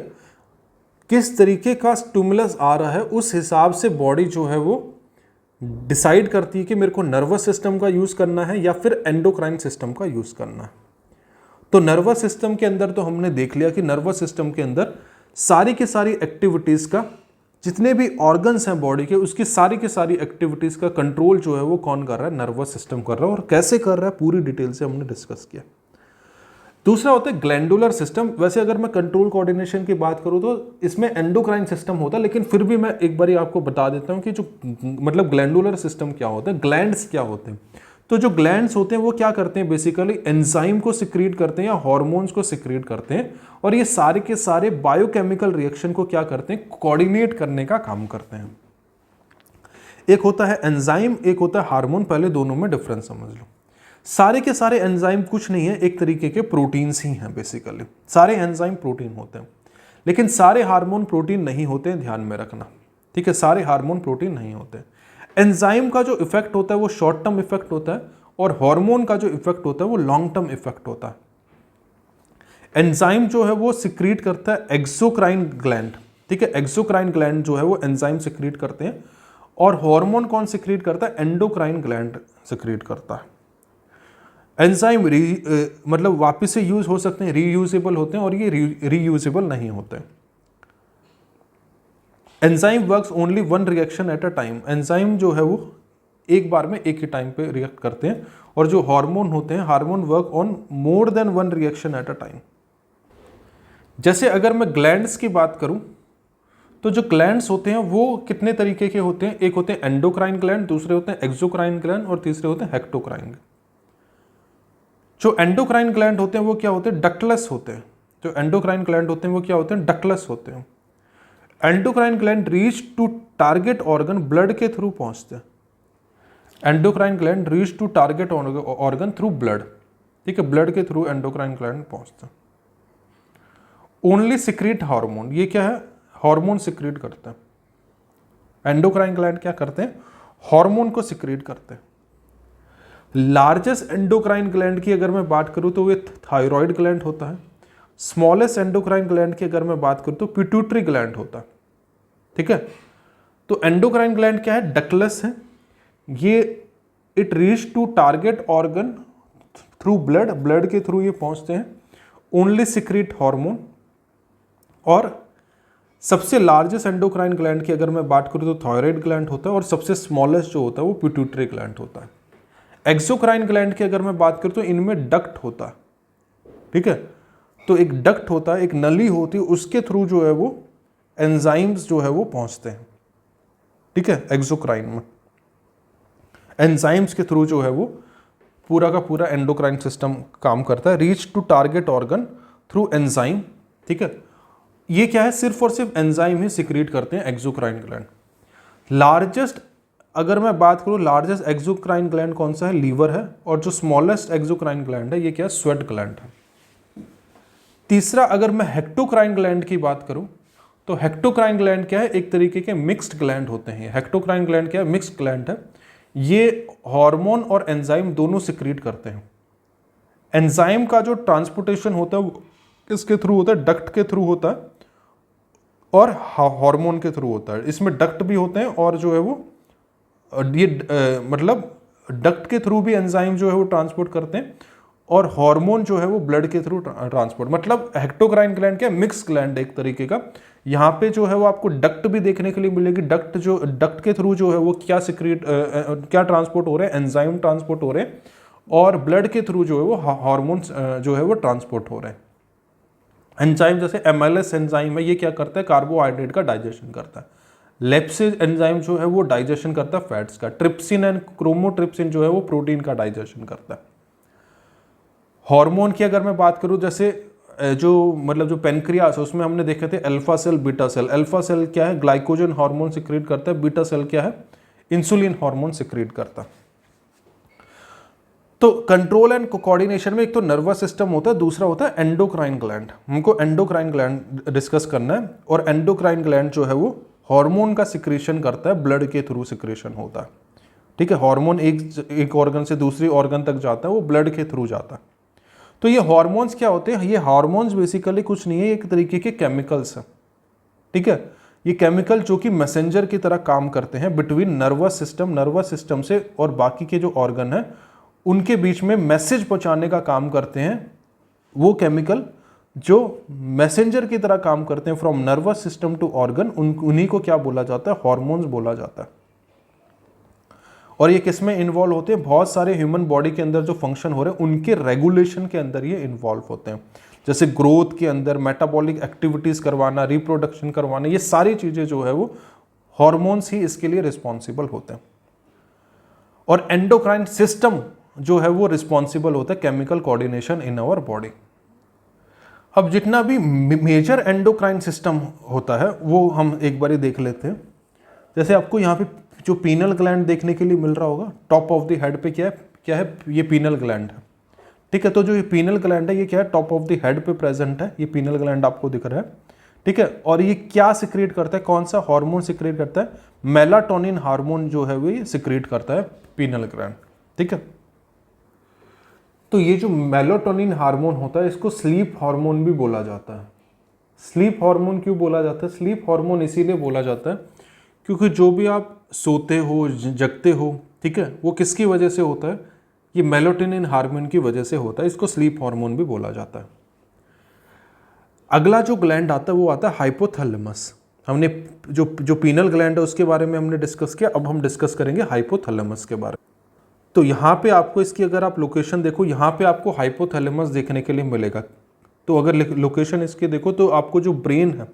किस तरीके का स्टिमुलस आ रहा है उस हिसाब से बॉडी जो है वो डिसाइड करती है कि मेरे को नर्वस सिस्टम का यूज करना है या फिर एंडोक्राइन सिस्टम का यूज करना है। तो नर्वस सिस्टम के अंदर तो हमने देख लिया कि नर्वस सिस्टम के अंदर सारी की सारी एक्टिविटीज का, जितने भी ऑर्गन्स हैं बॉडी के, उसकी सारी की सारी एक्टिविटीज का कंट्रोल जो है वो कौन कर रहा है, नर्वस सिस्टम कर रहा है। और कैसे कर रहा है पूरी डिटेल से हमने डिस्कस किया। दूसरा होता है ग्लैंडुलर सिस्टम। वैसे अगर मैं कंट्रोल कोऑर्डिनेशन की बात करूं तो इसमें एंडोक्राइन सिस्टम होता है, लेकिन फिर भी मैं एक बार आपको बता देता हूं कि जो मतलब ग्लैंडुलर सिस्टम क्या होता है, ग्लैंड्स क्या होते हैं। तो जो ग्लैंड्स होते हैं वो क्या करते हैं, बेसिकली एंजाइम को सिक्रीट करते हैं या हॉर्मोन्स को सिक्रीट करते हैं, और ये सारे के सारे बायोकेमिकल रिएक्शन को क्या करते हैं, कोऑर्डिनेट करने का काम करते हैं। एक होता है एंजाइम, एक होता है हार्मोन। पहले दोनों में डिफरेंस समझ लो। सारे के सारे एंजाइम कुछ नहीं है, एक तरीके के प्रोटीन्स ही हैं बेसिकली। सारे एंजाइम प्रोटीन होते हैं, लेकिन सारे हार्मोन प्रोटीन नहीं होते हैं, ध्यान में रखना। ठीक है, सारे हार्मोन प्रोटीन नहीं होते। एंजाइम का जो इफेक्ट होता है वो शॉर्ट टर्म इफेक्ट होता है, और हार्मोन का जो इफेक्ट होता है वो लॉन्ग टर्म इफेक्ट होता है। एंजाइम जो है वो सिक्रीट करता है एक्सोक्राइन ग्लैंड। ठीक है, एक्सोक्राइन ग्लैंड जो है वो एंजाइम सिक्रीट करते हैं, और हार्मोन कौन सिक्रीट करता है, एंडोक्राइन ग्लैंड सिक्रीट करता है। एंजाइम मतलब वापस से यूज हो सकते हैं, रीयूजेबल होते हैं, और ये रीयूजेबल नहीं होते। Enzyme works only one reaction at a time. Enzyme जो है वो एक बार में एक ही टाइम पे रिएक्ट करते हैं, और जो हार्मोन होते हैं, hormone work on more than one reaction at a time. जैसे अगर मैं ग्लैंड्स की बात करूं तो जो ग्लैंड्स होते हैं वो कितने तरीके के होते हैं, एक होते हैं एंडोक्राइन ग्लैंड, दूसरे होते हैं एक्सोक्राइन ग्लैंड, और तीसरे होते हैं हेक्टोक्राइन। जो एंडोक्राइन ग्लैंड होते हैं वो क्या होते हैं, डक्टलेस होते हैं। जो एंडोक्राइन ग्लैंड होते हैं वो क्या होते हैं, डक्टलेस होते हैं। Endocrine gland reach to target organ blood के थ्रू पहुंचते हैं। Endocrine gland reach to target organ through blood. ठीक है, ब्लड के थ्रू एंडोक्राइन ग्लैंड पहुंचते हैं। ओनली सिक्रीट हार्मोन, ये क्या है, हार्मोन सिक्रीट करते हैं। एंडोक्राइन ग्लैंड क्या करते हैं, हार्मोन को सिक्रीट करते हैं। लार्जेस्ट एंडोक्राइन ग्लैंड की अगर मैं बात करूं तो वो थायराइड ग्लैंड होता है। स्मॉलेस्ट एंडोक्राइन ग्लैंड की अगर मैं बात करूं तो पिट्यूटरी ग्लैंड होता है। ठीक है, तो एंडोक्राइन ग्लैंड क्या है, डक्टलेस है। ये it reach to target organ through blood, blood के थ्रू ये पहुंचते हैं। Only secrete hormone. और सबसे लार्जेस्ट एंडोक्राइन ग्लैंड की अगर मैं बात करूं तो थायराइड ग्लैंड होता है, और सबसे स्मॉलेस्ट जो होता है वो पिट्यूटरी ग्लैंड होता है। एक्सोक्राइन ग्लैंड की अगर मैं बात करूं तो इनमें डक्ट होता है। ठीक है, तो एक डक्ट होता है, एक नली होती है, उसके थ्रू जो है वो एंजाइम्स जो है वो पहुंचते हैं। ठीक है, एक्सोक्राइन में एंजाइम्स के थ्रू जो है वो पूरा का पूरा एंडोक्राइन सिस्टम काम करता है। Reach to target organ through enzyme. ठीक है, ये क्या है, सिर्फ और सिर्फ एंजाइम ही सिक्रीट करते हैं एक्सोक्राइन ग्लैंड। लार्जेस्ट अगर मैं बात करूं, लार्जेस्ट एक्सोक्राइन ग्लैंड कौन सा है, लीवर है। और जो स्मॉलेस्ट एक्सोक्राइन ग्लैंड है ये क्या है, स्वेट ग्लैंड है। तीसरा अगर मैं हेक्टोक्राइन ग्लैंड की बात करूं तो हेक्टोक्राइन ग्लैंड क्या है, एक तरीके के मिक्स्ड ग्लैंड होते हैं। हेक्टोक्राइन ग्लैंड क्या है, मिक्स्ड ग्लैंड है। ये हार्मोन और एंजाइम दोनों सिक्रीट करते हैं। एंजाइम का जो ट्रांसपोर्टेशन होता है वो किसके थ्रू होता है, डक्ट के थ्रू होता है, और हार्मोन के थ्रू होता है। इसमें डक्ट भी होते हैं, और जो है वो ये मतलब डक्ट के थ्रू भी एंजाइम जो है वो ट्रांसपोर्ट करते हैं, और हार्मोन जो है वो ब्लड के थ्रू ट्रांसपोर्ट। मतलब हेक्टोक्राइन ग्लैंड क्या है, मिक्स ग्लैंड एक तरीके का। यहाँ पे जो है वो आपको डक्ट भी देखने के लिए मिलेगी। डक्ट के थ्रू जो है वो क्या सिक्रीट क्या ट्रांसपोर्ट हो रहे हैं, एंजाइम ट्रांसपोर्ट हो रहे हैं, और ब्लड के थ्रू जो है वो हार्मोन जो है वो ट्रांसपोर्ट हो रहे हैं। एंजाइम जैसे एमएलएस एंजाइम है, ये क्या करता है, कार्बोहाइड्रेट का डाइजेशन करता है। लेप्सिस एंजाइम जो है वो डाइजेशन करता है फैट्स का। ट्रिप्सिन एंड क्रोमोट्रिप्सिन जो है वो प्रोटीन का डाइजेशन करता है। हार्मोन की अगर मैं बात करूं, जैसे जो मतलब जो पेनक्रियास है उसमें हमने देखे थे alpha cell beta cell. Alpha cell क्या है, ग्लाइकोजन हार्मोन सिक्रीट करता है। बीटा सेल क्या है, इंसुलिन हार्मोन सिक्रीट करता है। तो कंट्रोल एंड कोऑर्डिनेशन में एक तो नर्वस सिस्टम होता है, दूसरा होता है एंडोक्राइन ग्लैंड। हमको एंडोक्राइन ग्लैंड डिस्कस करना है। और एंडोक्राइन ग्लैंड जो है वो हार्मोन का सिक्रीशन करता है, ब्लड के थ्रू सिक्रीशन होता है। ठीक है, हार्मोन एक ऑर्गन से दूसरी ऑर्गन तक जाता है, वो ब्लड के थ्रू जाता है। तो ये हार्मोन्स क्या होते हैं? ये हार्मोन्स बेसिकली कुछ नहीं है, एक तरीके के केमिकल्स हैं, ठीक है। ये केमिकल जो कि मैसेंजर की तरह काम करते हैं बिटवीन नर्वस सिस्टम से और बाकी के जो ऑर्गन है उनके बीच में मैसेज पहुंचाने का काम करते हैं। वो केमिकल जो मैसेंजर की तरह काम करते हैं from nervous system to organ, उन्हीं को क्या बोला जाता है? हार्मोन्स बोला जाता है। और ये किस में इन्वॉल्व होते हैं? बहुत सारे ह्यूमन बॉडी के अंदर जो फंक्शन हो रहे हैं उनके रेगुलेशन के अंदर ये इन्वॉल्व होते हैं, जैसे ग्रोथ के अंदर, मेटाबॉलिक एक्टिविटीज करवाना, रिप्रोडक्शन करवाना, ये सारी चीजें जो है वो हार्मोन्स ही इसके लिए रिस्पॉन्सिबल होते हैं। और एंडोक्राइन सिस्टम जो है वो रिस्पॉन्सिबल होता है chemical coordination in our body. अब जितना भी मेजर एंडोक्राइन सिस्टम होता है वो हम एक बार देख लेते हैं। जैसे आपको यहाँ पे जो पीनल ग्लैंड देखने के लिए मिल रहा होगा, टॉप ऑफ द हेड पे क्या है? ये पीनल ग्लैंड है, ठीक है। तो जो ये पीनल ग्लैंड है ये क्या है? टॉप ऑफ द हेड पे प्रेजेंट है, ये पीनल ग्लैंड आपको दिख रहा है, ठीक है। और ये क्या सिक्रीट करता है? कौन सा हार्मोन सिक्रीट करता है? मेलाटोनिन हार्मोन जो है वो ये सिक्रीट करता है पीनल ग्लैंड, ठीक है। तो ये जो मेलाटोनिन हार्मोन होता है इसको स्लीप हार्मोन भी बोला जाता है। स्लीप हार्मोन क्यों बोला जाता है? स्लीप हार्मोन इसीलिए बोला जाता है क्योंकि जो भी आप सोते हो, जगते हो, ठीक है, वो किसकी वजह से होता है? ये मेलाटोनिन हार्मोन की वजह से होता है। इसको स्लीप हार्मोन भी बोला जाता है। अगला जो ग्लैंड आता है वो आता है हाइपोथैलेमस। हमने जो पीनल ग्लैंड है उसके बारे में हमने डिस्कस किया, अब हम डिस्कस करेंगे हाइपोथैलेमस के बारे में। तो यहाँ पे आपको इसकी अगर आप लोकेशन देखो, यहाँ पे आपको हाइपोथैलेमस देखने के लिए मिलेगा। तो अगर लोकेशन इसके देखो तो आपको जो ब्रेन है,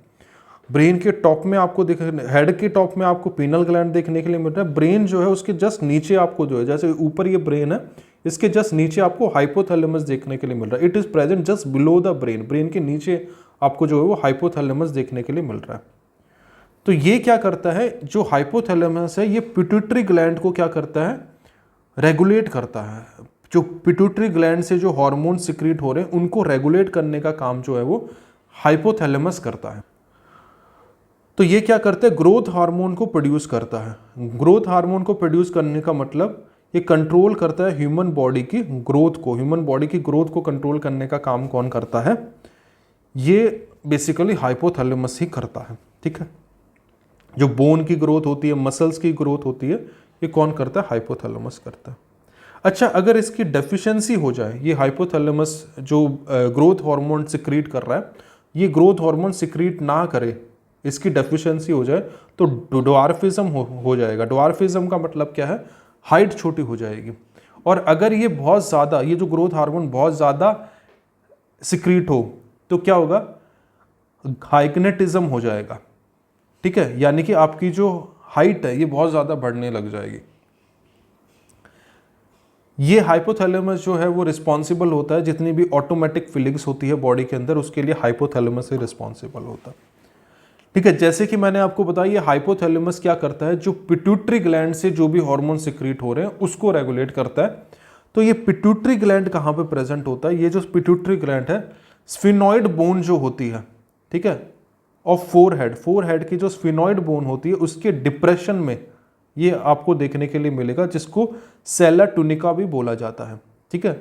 ब्रेन के टॉप में आपको हेड के टॉप में आपको पीनल ग्लैंड देखने के लिए मिल रहा है। ब्रेन जो है उसके जस्ट नीचे आपको जो है, जैसे ऊपर ये ब्रेन है, इसके जस्ट नीचे आपको हाइपोथैलेमस देखने के लिए मिल रहा है। It is present just below the brain. Brain के नीचे आपको जो है वो हाइपोथैलेमस देखने के लिए मिल रहा है। तो ये क्या करता है? जो हाइपोथैलेमस है ये पिट्यूटरी ग्लैंड को क्या करता है? रेगुलेट करता है। जो पिट्यूटरी ग्लैंड से जो हार्मोन सिक्रीट हो रहे हैं उनको रेगुलेट करने का काम जो है वो हाइपोथैलेमस करता है। तो ये क्या करता है? ग्रोथ हार्मोन को प्रोड्यूस करता है। ग्रोथ हार्मोन को प्रोड्यूस करने का मतलब ये कंट्रोल करता है ह्यूमन बॉडी की ग्रोथ को। ह्यूमन बॉडी की ग्रोथ को कंट्रोल करने का काम कौन करता है? ये बेसिकली हाइपोथैलेमस ही करता है, ठीक है। जो बोन की ग्रोथ होती है, मसल्स की ग्रोथ होती है, ये कौन करता है? हाइपोथैलेमस करता है। अच्छा, अगर इसकी डेफिशिएंसी हो जाए, ये हाइपोथैलेमस जो ग्रोथ हार्मोन सिक्रीट कर रहा है, ये ग्रोथ हार्मोन सिक्रीट ना करे, इसकी डेफिशिएंसी हो जाए तो ड्वार्फिज्म हो जाएगा। ड्वार्फिज्म का मतलब क्या है? हाइट छोटी हो जाएगी। और अगर ये बहुत ज़्यादा, ये जो ग्रोथ हार्मोन बहुत ज़्यादा सिक्रीट हो तो क्या होगा? हाइग्नेटिज्म हो जाएगा, ठीक है। यानी कि आपकी जो हाइट है ये बहुत ज़्यादा बढ़ने लग जाएगी। ये हाइपोथैलेमस जो है वो रिस्पॉन्सिबल होता है, जितनी भी ऑटोमेटिक फीलिंग्स होती है बॉडी के अंदर उसके लिए हाइपोथैलेमस ही रिस्पॉन्सिबल होता है, ठीक है। जैसे कि मैंने आपको बताया, ये हाइपोथैलेमस क्या करता है? जो पिट्यूटरी ग्लैंड से जो भी हार्मोन सिक्रीट हो रहे हैं उसको रेगुलेट करता है। तो ये पिट्यूटरी ग्लैंड कहाँ पे प्रेजेंट होता है? ये जो पिट्यूटरी ग्लैंड है, स्फिनॉइड बोन जो होती है, ठीक है, और फोरहेड की जो स्फिनॉइड बोन होती है उसके डिप्रेशन में ये आपको देखने के लिए मिलेगा, जिसको सेला टूनिका भी बोला जाता है, ठीक है।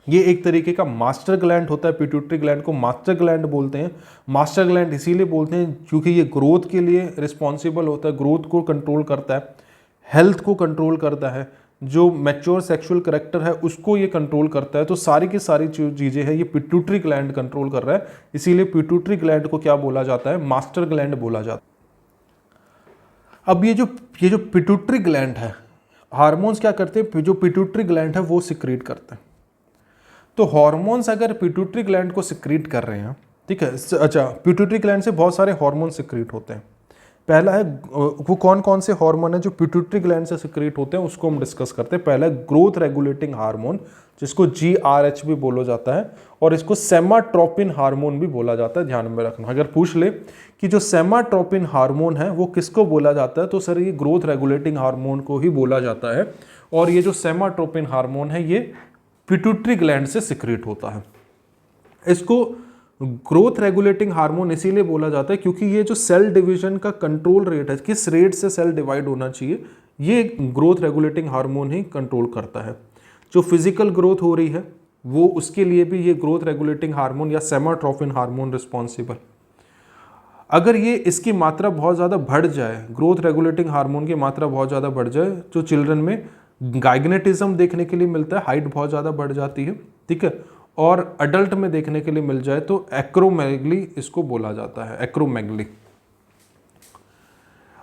ये एक तरीके का मास्टर ग्लैंड होता है। पिट्यूटरी ग्लैंड को मास्टर ग्लैंड बोलते हैं। मास्टर ग्लैंड इसीलिए बोलते हैं क्योंकि ये ग्रोथ के लिए रिस्पॉन्सिबल होता है, ग्रोथ को कंट्रोल करता है, हेल्थ को कंट्रोल करता है, जो मैच्योर सेक्सुअल कैरेक्टर है उसको ये कंट्रोल करता है। तो सारी की सारी चीज़ें हैं ये पिट्यूटरी ग्लैंड कंट्रोल कर रहा है, इसीलिए पिट्यूटरी ग्लैंड को क्या बोला जाता है? मास्टर ग्लैंड बोला जाता है। अब ये जो पिट्यूटरी ग्लैंड है, हार्मोन्स क्या करते हैं? जो पिट्यूटरी ग्लैंड है वो सिक्रीट करते हैं। तो हार्मोन्स अगर पिट्यूटरी ग्लैंड को सिक्रीट कर रहे हैं, ठीक है। अच्छा, पिट्यूटरी ग्लैंड से बहुत सारे हार्मोन सिक्रीट होते हैं। पहला है, वो कौन कौन से हार्मोन है जो पिट्यूटरी ग्लैंड से सिक्रीट होते हैं उसको हम डिस्कस करते हैं। पहला है ग्रोथ रेगुलेटिंग हार्मोन, जिसको GRH भी बोला जाता है, और इसको सेमाट्रोपिन हार्मोन भी बोला जाता है। ध्यान में रखना, अगर पूछ ले कि जो सेमाट्रोपिन हार्मोन है वो किसको बोला जाता है, तो सर ये ग्रोथ रेगुलेटिंग हार्मोन को ही बोला जाता है। और ये जो सेमाट्रोपिन हार्मोन है ये पिट्यूटरी ग्लैंड से सिक्रीट होता है। इसको ग्रोथ रेगुलेटिंग हार्मोन इसीलिए बोला जाता है क्योंकि ये जो सेल डिवीजन का कंट्रोल रेट है, किस रेट से सेल डिवाइड होना चाहिए, ये ग्रोथ रेगुलेटिंग हार्मोन ही कंट्रोल करता है। जो फिजिकल ग्रोथ हो रही है वो उसके लिए भी ये ग्रोथ रेगुलेटिंग हार्मोन या सेमाट्रोफिन हार्मोन रिस्पॉन्सिबल। अगर ये इसकी मात्रा बहुत ज़्यादा बढ़ जाए, ग्रोथ रेगुलेटिंग हार्मोन की मात्रा बहुत ज़्यादा बढ़ जाए, जो चिल्ड्रन में गाइग्नेटिज्म देखने के लिए मिलता है, हाइट बहुत ज़्यादा बढ़ जाती है, ठीक है, और अडल्ट में देखने के लिए मिल जाए तो एक्रोमेगली इसको बोला जाता है, एक्रोमेगली।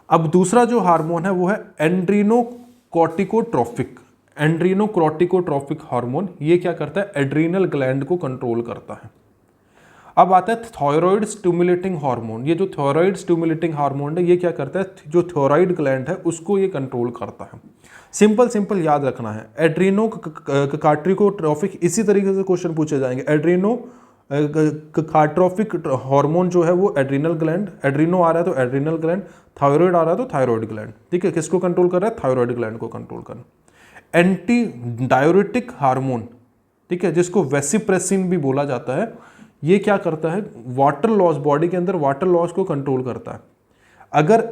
अब दूसरा जो हार्मोन है वो है एड्रीनोकॉर्टिकोट्रोफिक। एड्रीनोकॉर्टिकोट्रोफिक हार्मोन ये क्या करता है, एड्रीनल ग्लैंड को कंट्रोल करता है। अब आता है थायराइड स्टिमुलेटिंग हार्मोन। ये जो थायराइड स्टिमुलेटिंग हार्मोन है ये क्या करता है, जो थायराइड ग्लैंड है उसको ये कंट्रोल करता है। सिंपल याद रखना है, एड्रीनोकॉर्टिकोट्रोफिक, इसी तरीके से क्वेश्चन पूछे जाएंगे। एड्रीनोकॉर्टिकोट्रोफिक हार्मोन जो है वो एड्रीनल ग्लैंड, एड्रीनो आ रहा है तो एड्रीनल ग्लैंड, थायराइड आ रहा है तो थायराइड ग्लैंड, ठीक है। किसको कंट्रोल कर रहा है, थायराइड ग्लैंड को कंट्रोल करना। एंटी डायूरेटिक हार्मोन, ठीक है, जिसको वेसिप्रेसिन भी बोला जाता है, ये क्या करता है, वाटर लॉस, बॉडी के अंदर वाटर लॉस को कंट्रोल करता है। अगर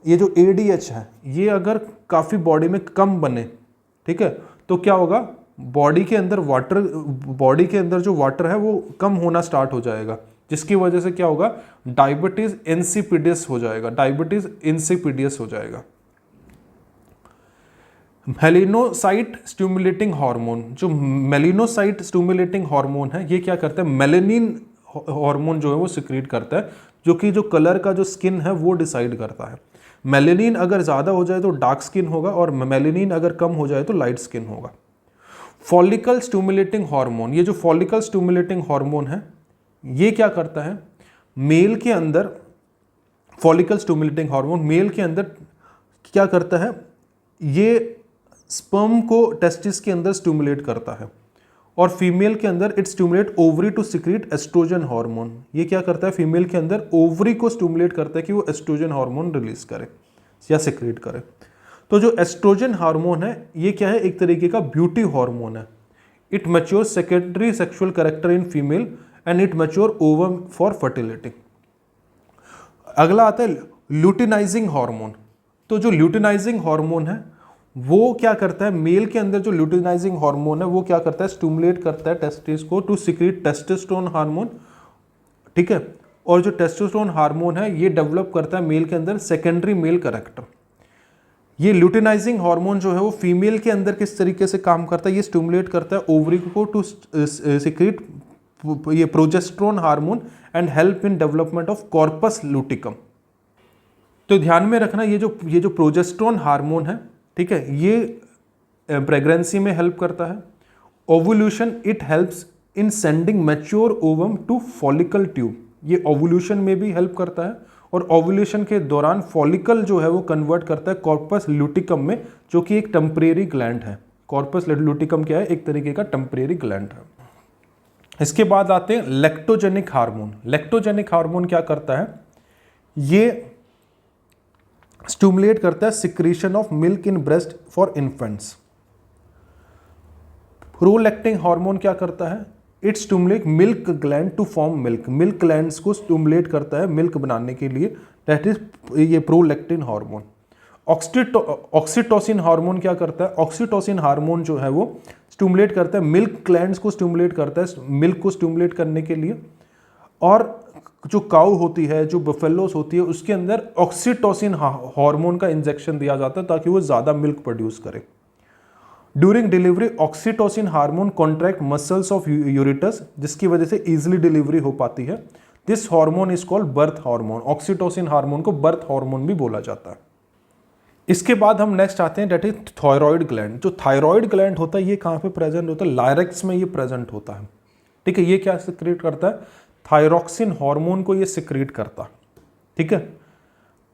ये जो ADH है ये अगर काफ़ी बॉडी में कम बने, ठीक है, तो क्या होगा, बॉडी के अंदर जो वाटर है वो कम होना स्टार्ट हो जाएगा, जिसकी वजह से क्या होगा, डायबिटीज इंसिपिडियस हो जाएगा, मेलिनोसाइट स्टिमुलेटिंग हार्मोन, जो मेलिनोसाइट स्टिमुलेटिंग हार्मोन है ये क्या करता है, मेलेनिन हार्मोन जो है वो सिक्रीट करता है, जो कि जो कलर का जो स्किन है वो डिसाइड करता है। मेलेनिन अगर ज़्यादा हो जाए तो डार्क स्किन होगा और मेलेनिन अगर कम हो जाए तो लाइट स्किन होगा। फॉलिकल स्टिमुलेटिंग हार्मोन, ये जो फॉलिकल स्टिमुलेटिंग हार्मोन है ये क्या करता है, मेल के अंदर, फॉलिकल स्टिमुलेटिंग हार्मोन मेल के अंदर क्या करता है, ये स्पर्म को टेस्टिस के अंदर स्टिमुलेट करता है, और फीमेल के अंदर it stimulate ovary to secrete oestrogen hormone. ये क्या करता है, फीमेल के अंदर ओवरी को स्टिमुलेट करता है कि वो एस्ट्रोजन हार्मोन रिलीज करे या सिक्रीट करे। तो जो एस्ट्रोजन हार्मोन है ये क्या है, एक तरीके का ब्यूटी हार्मोन है। It mature secondary sexual character in female and it mature ovum for fertility. अगला आता है ल्यूटिनाइजिंग हार्मोन। तो जो ल्यूटिनाइजिंग हार्मोन है वो क्या करता है, मेल के अंदर जो ल्यूटिनाइजिंग हार्मोन है वो क्या करता है, स्टिमुलेट करता है टेस्टिस को टू सिक्रीट टेस्टोस्टेरोन हार्मोन, ठीक है। और जो टेस्टोस्टेरोन हार्मोन है ये डेवलप करता है मेल के अंदर सेकेंडरी मेल कैरेक्टर। ये ल्यूटिनाइजिंग हार्मोन जो है वो फीमेल के अंदर किस तरीके से काम करता है, ये स्टिमुलेट करता है ओवरी को टू सिक्रीट ये progesterone hormone and help in development of corpus luteum. तो ध्यान में रखना ये जो प्रोजेस्टेरोन हार्मोन है, ठीक है, ये प्रेगनेंसी में हेल्प करता है। Ovulation it helps in sending mature ovum to follicle tube, ये ओवुलेशन में भी हेल्प करता है, और ओवुलेशन के दौरान फॉलिकल जो है वो कन्वर्ट करता है कॉर्पस ल्यूटिकम में, जो कि एक टेम्परेरी ग्लैंड है। कॉर्पस ल्यूटिकम क्या है, एक तरीके का टेम्परेरी ग्लैंड है। इसके बाद आते हैं लैक्टोजेनिक हार्मोन। लैक्टोजेनिक हार्मोन क्या करता है, ये स्टिमुलेट करता है secretion of milk in breast for infants. Prolactin hormone क्या करता है, it stimulate milk gland to form milk, milk glands को स्टिमुलेट करता है मिल्क बनाने के लिए, दैट इज ये प्रोलैक्टिन हार्मोन। ऑक्सीटोसिन हार्मोन क्या करता है, ऑक्सीटोसिन हार्मोन जो है वो स्टिमुलेट करता है मिल्क ग्लैंड्स को, स्टिमुलेट करता है मिल्क को स्टिमुलेट करने के लिए। और जो काऊ होती है, जो बफेलोस होती है, उसके अंदर ऑक्सीटोसिन हार्मोन का इंजेक्शन दिया जाता है ताकि वो ज़्यादा मिल्क प्रोड्यूस करे। During delivery oxytocin hormone contract muscles of यूरेटस, जिसकी वजह से इजीली डिलीवरी हो पाती है। This hormone is called birth hormone. Oxytocin hormone को बर्थ हार्मोन भी बोला जाता है। इसके बाद हम नेक्स्ट आते हैं, डेट इज थायराइड ग्लैंड। जो थायराइड ग्लैंड होता है ये कहाँ पे प्रेजेंट होता है, लायरेक्स में ये प्रेजेंट होता है, ठीक है। ये क्या सिक्रीट करता है, थायरॉक्सिन हार्मोन को ये सिक्रीट करता है, ठीक है।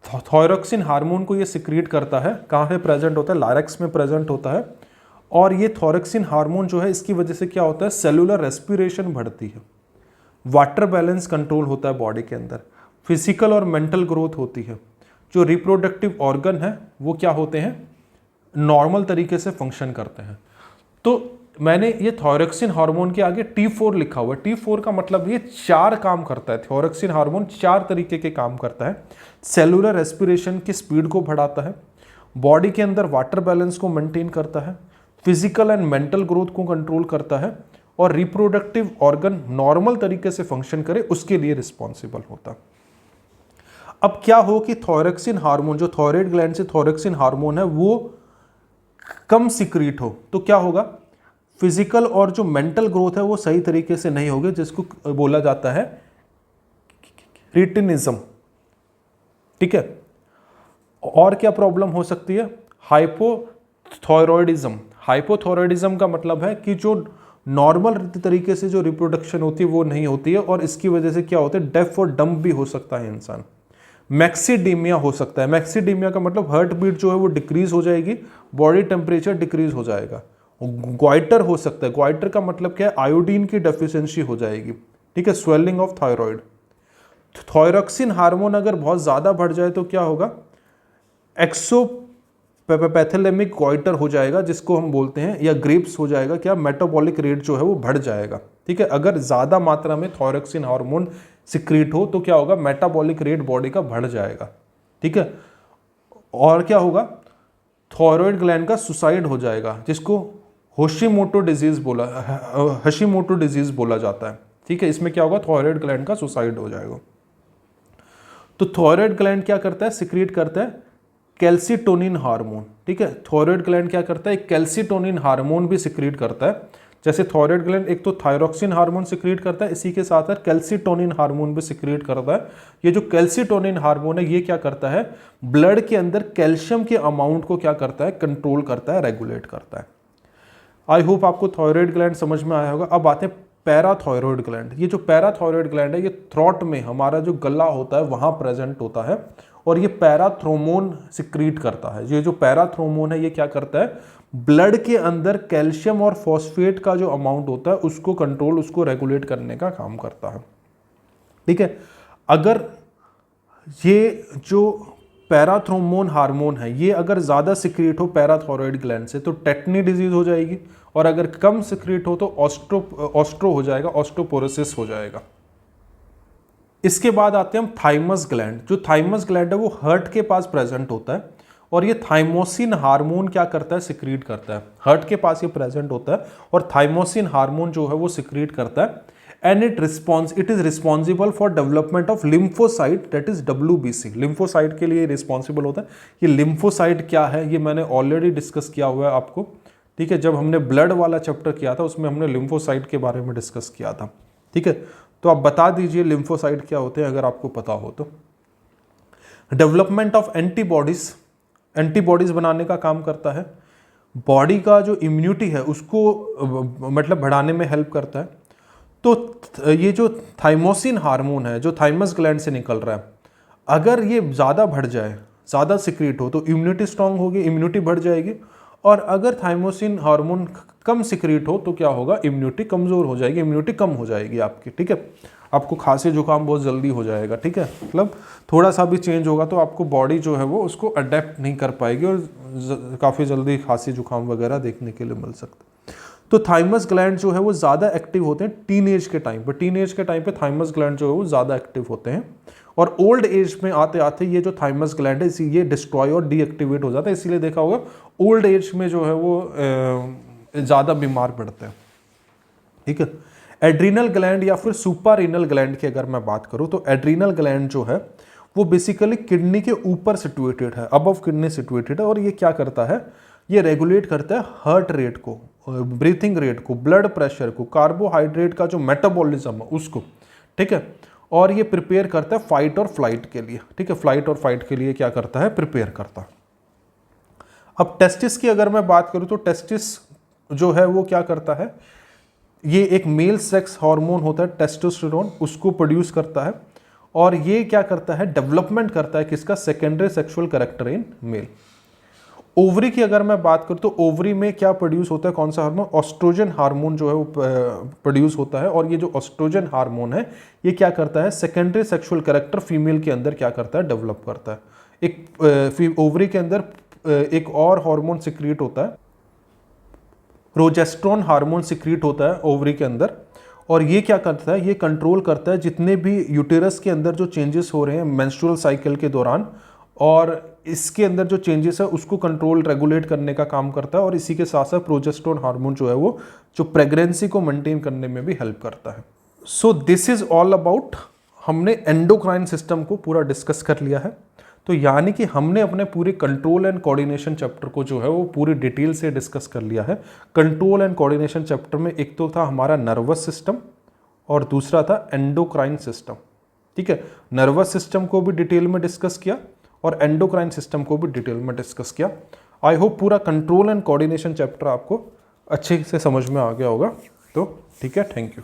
थायरॉक्सिन हार्मोन को ये सिक्रीट करता है, कहाँ पे प्रेजेंट होता है, लायरेक्स में प्रेजेंट होता है। और ये थायरॉक्सिन हार्मोन जो है इसकी वजह से क्या होता है, सेलुलर रेस्पिरेशन बढ़ती है, वाटर बैलेंस कंट्रोल होता है बॉडी के अंदर, फिजिकल और मेंटल ग्रोथ होती है। जो रिप्रोडक्टिव ऑर्गन है वो क्या होते हैं, नॉर्मल तरीके से फंक्शन करते हैं। तो मैंने ये थायरॉक्सिन हार्मोन के आगे T4 लिखा हुआ है। T4 का मतलब ये 4 काम करता है। थायरॉक्सिन हार्मोन 4 तरीके के काम करता है। सेलुलर रेस्पिरेशन की स्पीड को बढ़ाता है, बॉडी के अंदर वाटर बैलेंस को मेंटेन करता है, फिजिकल एंड मेंटल ग्रोथ को कंट्रोल करता है और रिप्रोडक्टिव ऑर्गन नॉर्मल तरीके से फंक्शन करे उसके लिए रिस्पॉन्सिबल होता है। अब क्या हो कि थायरोक्सिन हार्मोन, जो थायराइड ग्लैंड से थायरोक्सिन हार्मोन है वो कम सिक्रीट हो तो क्या होगा, फिजिकल और जो मेंटल ग्रोथ है वो सही तरीके से नहीं होगी, जिसको बोला जाता है क्रीटिनिज्म। ठीक है, और क्या प्रॉब्लम हो सकती है, हाइपोथायरॉयडिज्म। हाइपोथायरॉयडिज्म का मतलब है कि जो नॉर्मल तरीके से जो रिप्रोडक्शन होती है वो नहीं होती है और इसकी वजह से क्या होता है, डेफ और डम्प भी हो सकता है इंसान। मैक्सीडीमिया हो सकता है। मैक्सीडीमिया का मतलब हार्ट बीट जो है वो डिक्रीज हो जाएगी, बॉडी टेम्परेचर डिक्रीज हो जाएगा। ग्वाइटर हो सकता है। ग्वाइटर का मतलब क्या है, आयोडीन की डेफिशिएंसी हो जाएगी। ठीक है, swelling of thyroid. Thyroxine hormone अगर बहुत ज़्यादा बढ़ जाए तो क्या होगा, एक्सोपैथेलेमिक ग्वाइटर हो जाएगा जिसको हम बोलते हैं, या ग्रेप्स हो जाएगा, क्या मेटाबॉलिक रेट जो है वो बढ़ जाएगा। ठीक है, अगर ज़्यादा मात्रा में थायरोक्सिन हार्मोन सिक्रीट हो तो क्या होगा, मेटाबॉलिक रेट बॉडी का बढ़ जाएगा। ठीक है, और क्या होगा, थायराइड ग्लैंड का सुसाइड हो जाएगा जिसको होशिमोटो डिजीज बोला जाता है। ठीक है, इसमें क्या होगा, थायराइड ग्लैंड का सुसाइड हो जाएगा। तो थायराइड ग्लैंड क्या करता है, सिक्रीट करता है कैल्सीटोनिन हार्मोन। ठीक है, थायराइड ग्लैंड क्या करता है, कैल्सीटोनिन हार्मोन भी सिक्रीट करता है। जैसे थायराइड ग्लैंड एक तो थायरोक्सिन हार्मोन सिक्रीट करता है, इसी के साथ साथ कैल्सीटोनिन हार्मोन भी सिक्रीट करता है। ये जो कैल्सीटोनिन हार्मोन है ये क्या करता है, ब्लड के अंदर कैल्शियम के अमाउंट को क्या करता है, कंट्रोल करता है, रेगुलेट करता है। आई होप आपको थायराइड ग्लैंड समझ में आया होगा। अब आते हैं पैराथायरॉयड ग्लैंड। ये जो पैराथायरॉयड ग्लैंड है ये थ्रॉट में, हमारा जो गला होता है वहां प्रेजेंट होता है और ये पैराथ्रोमोन सिक्रीट करता है। ये जो पैराथ्रोमोन है ये क्या करता है, ब्लड के अंदर कैल्शियम और फॉस्फेट का जो अमाउंट होता है उसको कंट्रोल, उसको रेगुलेट करने का काम करता है। ठीक है, अगर ये जो पैराथ्रोमोन हार्मोन है ये अगर ज़्यादा सिक्रीट हो पैराथायरॉयड ग्लैंड से तो टेटनी डिजीज हो जाएगी, और अगर कम सिक्रीट हो तो ऑस्ट्रो हो जाएगा, ऑस्टोपोरोसिस हो जाएगा। इसके बाद आते हैं हम थाइमस ग्लैंड। जो थाइमस ग्लैंड है वो हार्ट के पास प्रेजेंट होता है और ये थाइमोसिन हार्मोन क्या करता है, सिक्रीट करता है। हार्ट के पास ये प्रेजेंट होता है और थाइमोसिन हार्मोन जो है वो सिक्रीट करता है and it is responsible for development of lymphocyte, that is WBC। Lymphocyte के लिए रिस्पॉन्सिबल होता है। ये लिम्फोसाइट क्या है ये मैंने ऑलरेडी डिस्कस किया हुआ है आपको। ठीक है, जब हमने ब्लड वाला चैप्टर किया था उसमें हमने लिम्फोसाइट के बारे में डिस्कस किया था। ठीक है, तो आप बता दीजिए लिम्फोसाइट क्या होते हैं अगर आपको पता हो तो। डेवलपमेंट ऑफ एंटीबॉडीज, एंटीबॉडीज बनाने का काम करता है। बॉडी का जो इम्यूनिटी है उसको मतलब बढ़ाने में हेल्प करता है। तो ये जो थाइमोसिन हार्मोन है जो थाइमस ग्लैंड से निकल रहा है, अगर ये ज़्यादा बढ़ जाए, ज़्यादा सिक्रीट हो तो इम्यूनिटी स्ट्रांग होगी, इम्यूनिटी बढ़ जाएगी। और अगर थाइमोसिन हार्मोन कम सिक्रीट हो तो क्या होगा, इम्यूनिटी कमज़ोर हो जाएगी, इम्यूनिटी कम हो जाएगी आपकी। ठीक है, आपको खांसी जुकाम बहुत जल्दी हो जाएगा। ठीक है, मतलब थोड़ा सा भी चेंज होगा तो आपको बॉडी जो है वो उसको अडेप्ट नहीं कर पाएगी और काफ़ी जल्दी खांसी जुकाम वगैरह देखने के लिए मिल सकता है। तो थाइमस ग्लैंड जो है वो ज़्यादा एक्टिव होते हैं टीन एज के टाइम पे। टीन एज के टाइम पे थाइमस ग्लैंड जो है वो ज़्यादा एक्टिव होते हैं और ओल्ड एज में आते आते ये जो थाइमस ग्लैंड है इसी ये डिस्ट्रॉय और डीएक्टिवेट हो जाता है। इसीलिए देखा होगा ओल्ड एज में जो है वो ज़्यादा बीमार पड़ते हैं। ठीक है, एड्रीनल ग्लैंड या फिर सुपरारीनल ग्लैंड की अगर मैं बात करूं तो एड्रीनल ग्लैंड जो है वो बेसिकली किडनी के ऊपर सिचुएटेड है, अबव किडनी सिचुएटेड है। और ये क्या करता है, ये रेगुलेट करता है हार्ट रेट को, ब्रीथिंग रेट को, ब्लड प्रेशर को, कार्बोहाइड्रेट का जो मेटाबॉलिज्म है उसको। ठीक है, और ये प्रिपेयर करता है फाइट और फ्लाइट के लिए। ठीक है, फ्लाइट और फाइट के लिए क्या करता है, प्रिपेयर करता है। अब टेस्टिस की अगर मैं बात करूं तो टेस्टिस जो है वो क्या करता है, ये एक मेल सेक्स हार्मोन होता है टेस्टोस्टेरोन, उसको प्रोड्यूस करता है और ये क्या करता है, डेवलपमेंट करता है किसका, secondary sexual character in male. Ovary की अगर मैं बात करूं तो ओवरी में क्या प्रोड्यूस होता है, कौन सा हार्मोन, ऑस्ट्रोजन हार्मोन जो है वो प्रोड्यूस होता है। और ये जो ऑस्ट्रोजन हार्मोन है ये क्या करता है, सेकेंडरी सेक्सुअल कैरेक्टर फीमेल के अंदर क्या करता है, डेवलप करता है। एक ओवरी के अंदर एक और हार्मोन सिक्रीट होता है, प्रोजेस्टेरोन हार्मोन सिक्रीट होता है ओवरी के अंदर। और ये क्या करता है, ये कंट्रोल करता है जितने भी यूटेरस के अंदर जो चेंजेस हो रहे हैं मेंस्ट्रुअल साइकिल के दौरान, और इसके अंदर जो चेंजेस है उसको कंट्रोल रेगुलेट करने का काम करता है, और इसी के साथ साथ प्रोजेस्टेरोन हार्मोन जो है वो जो प्रेगनेंसी को मेंटेन करने में भी हेल्प करता है। So this is all about, हमने एंडोक्राइन सिस्टम को पूरा डिस्कस कर लिया है। तो यानी कि हमने अपने पूरे कंट्रोल एंड कोऑर्डिनेशन चैप्टर को जो है वो पूरी डिटेल से डिस्कस कर लिया है। कंट्रोल एंड कोऑर्डिनेशन चैप्टर में एक तो था हमारा नर्वस सिस्टम और दूसरा था एंडोक्राइन सिस्टम। ठीक है, नर्वस सिस्टम को भी डिटेल में डिस्कस किया और एंडोक्राइन सिस्टम को भी डिटेल में डिस्कस किया। आई होप पूरा कंट्रोल एंड कोऑर्डिनेशन चैप्टर आपको अच्छे से समझ में आ गया होगा। तो ठीक है, थैंक यू।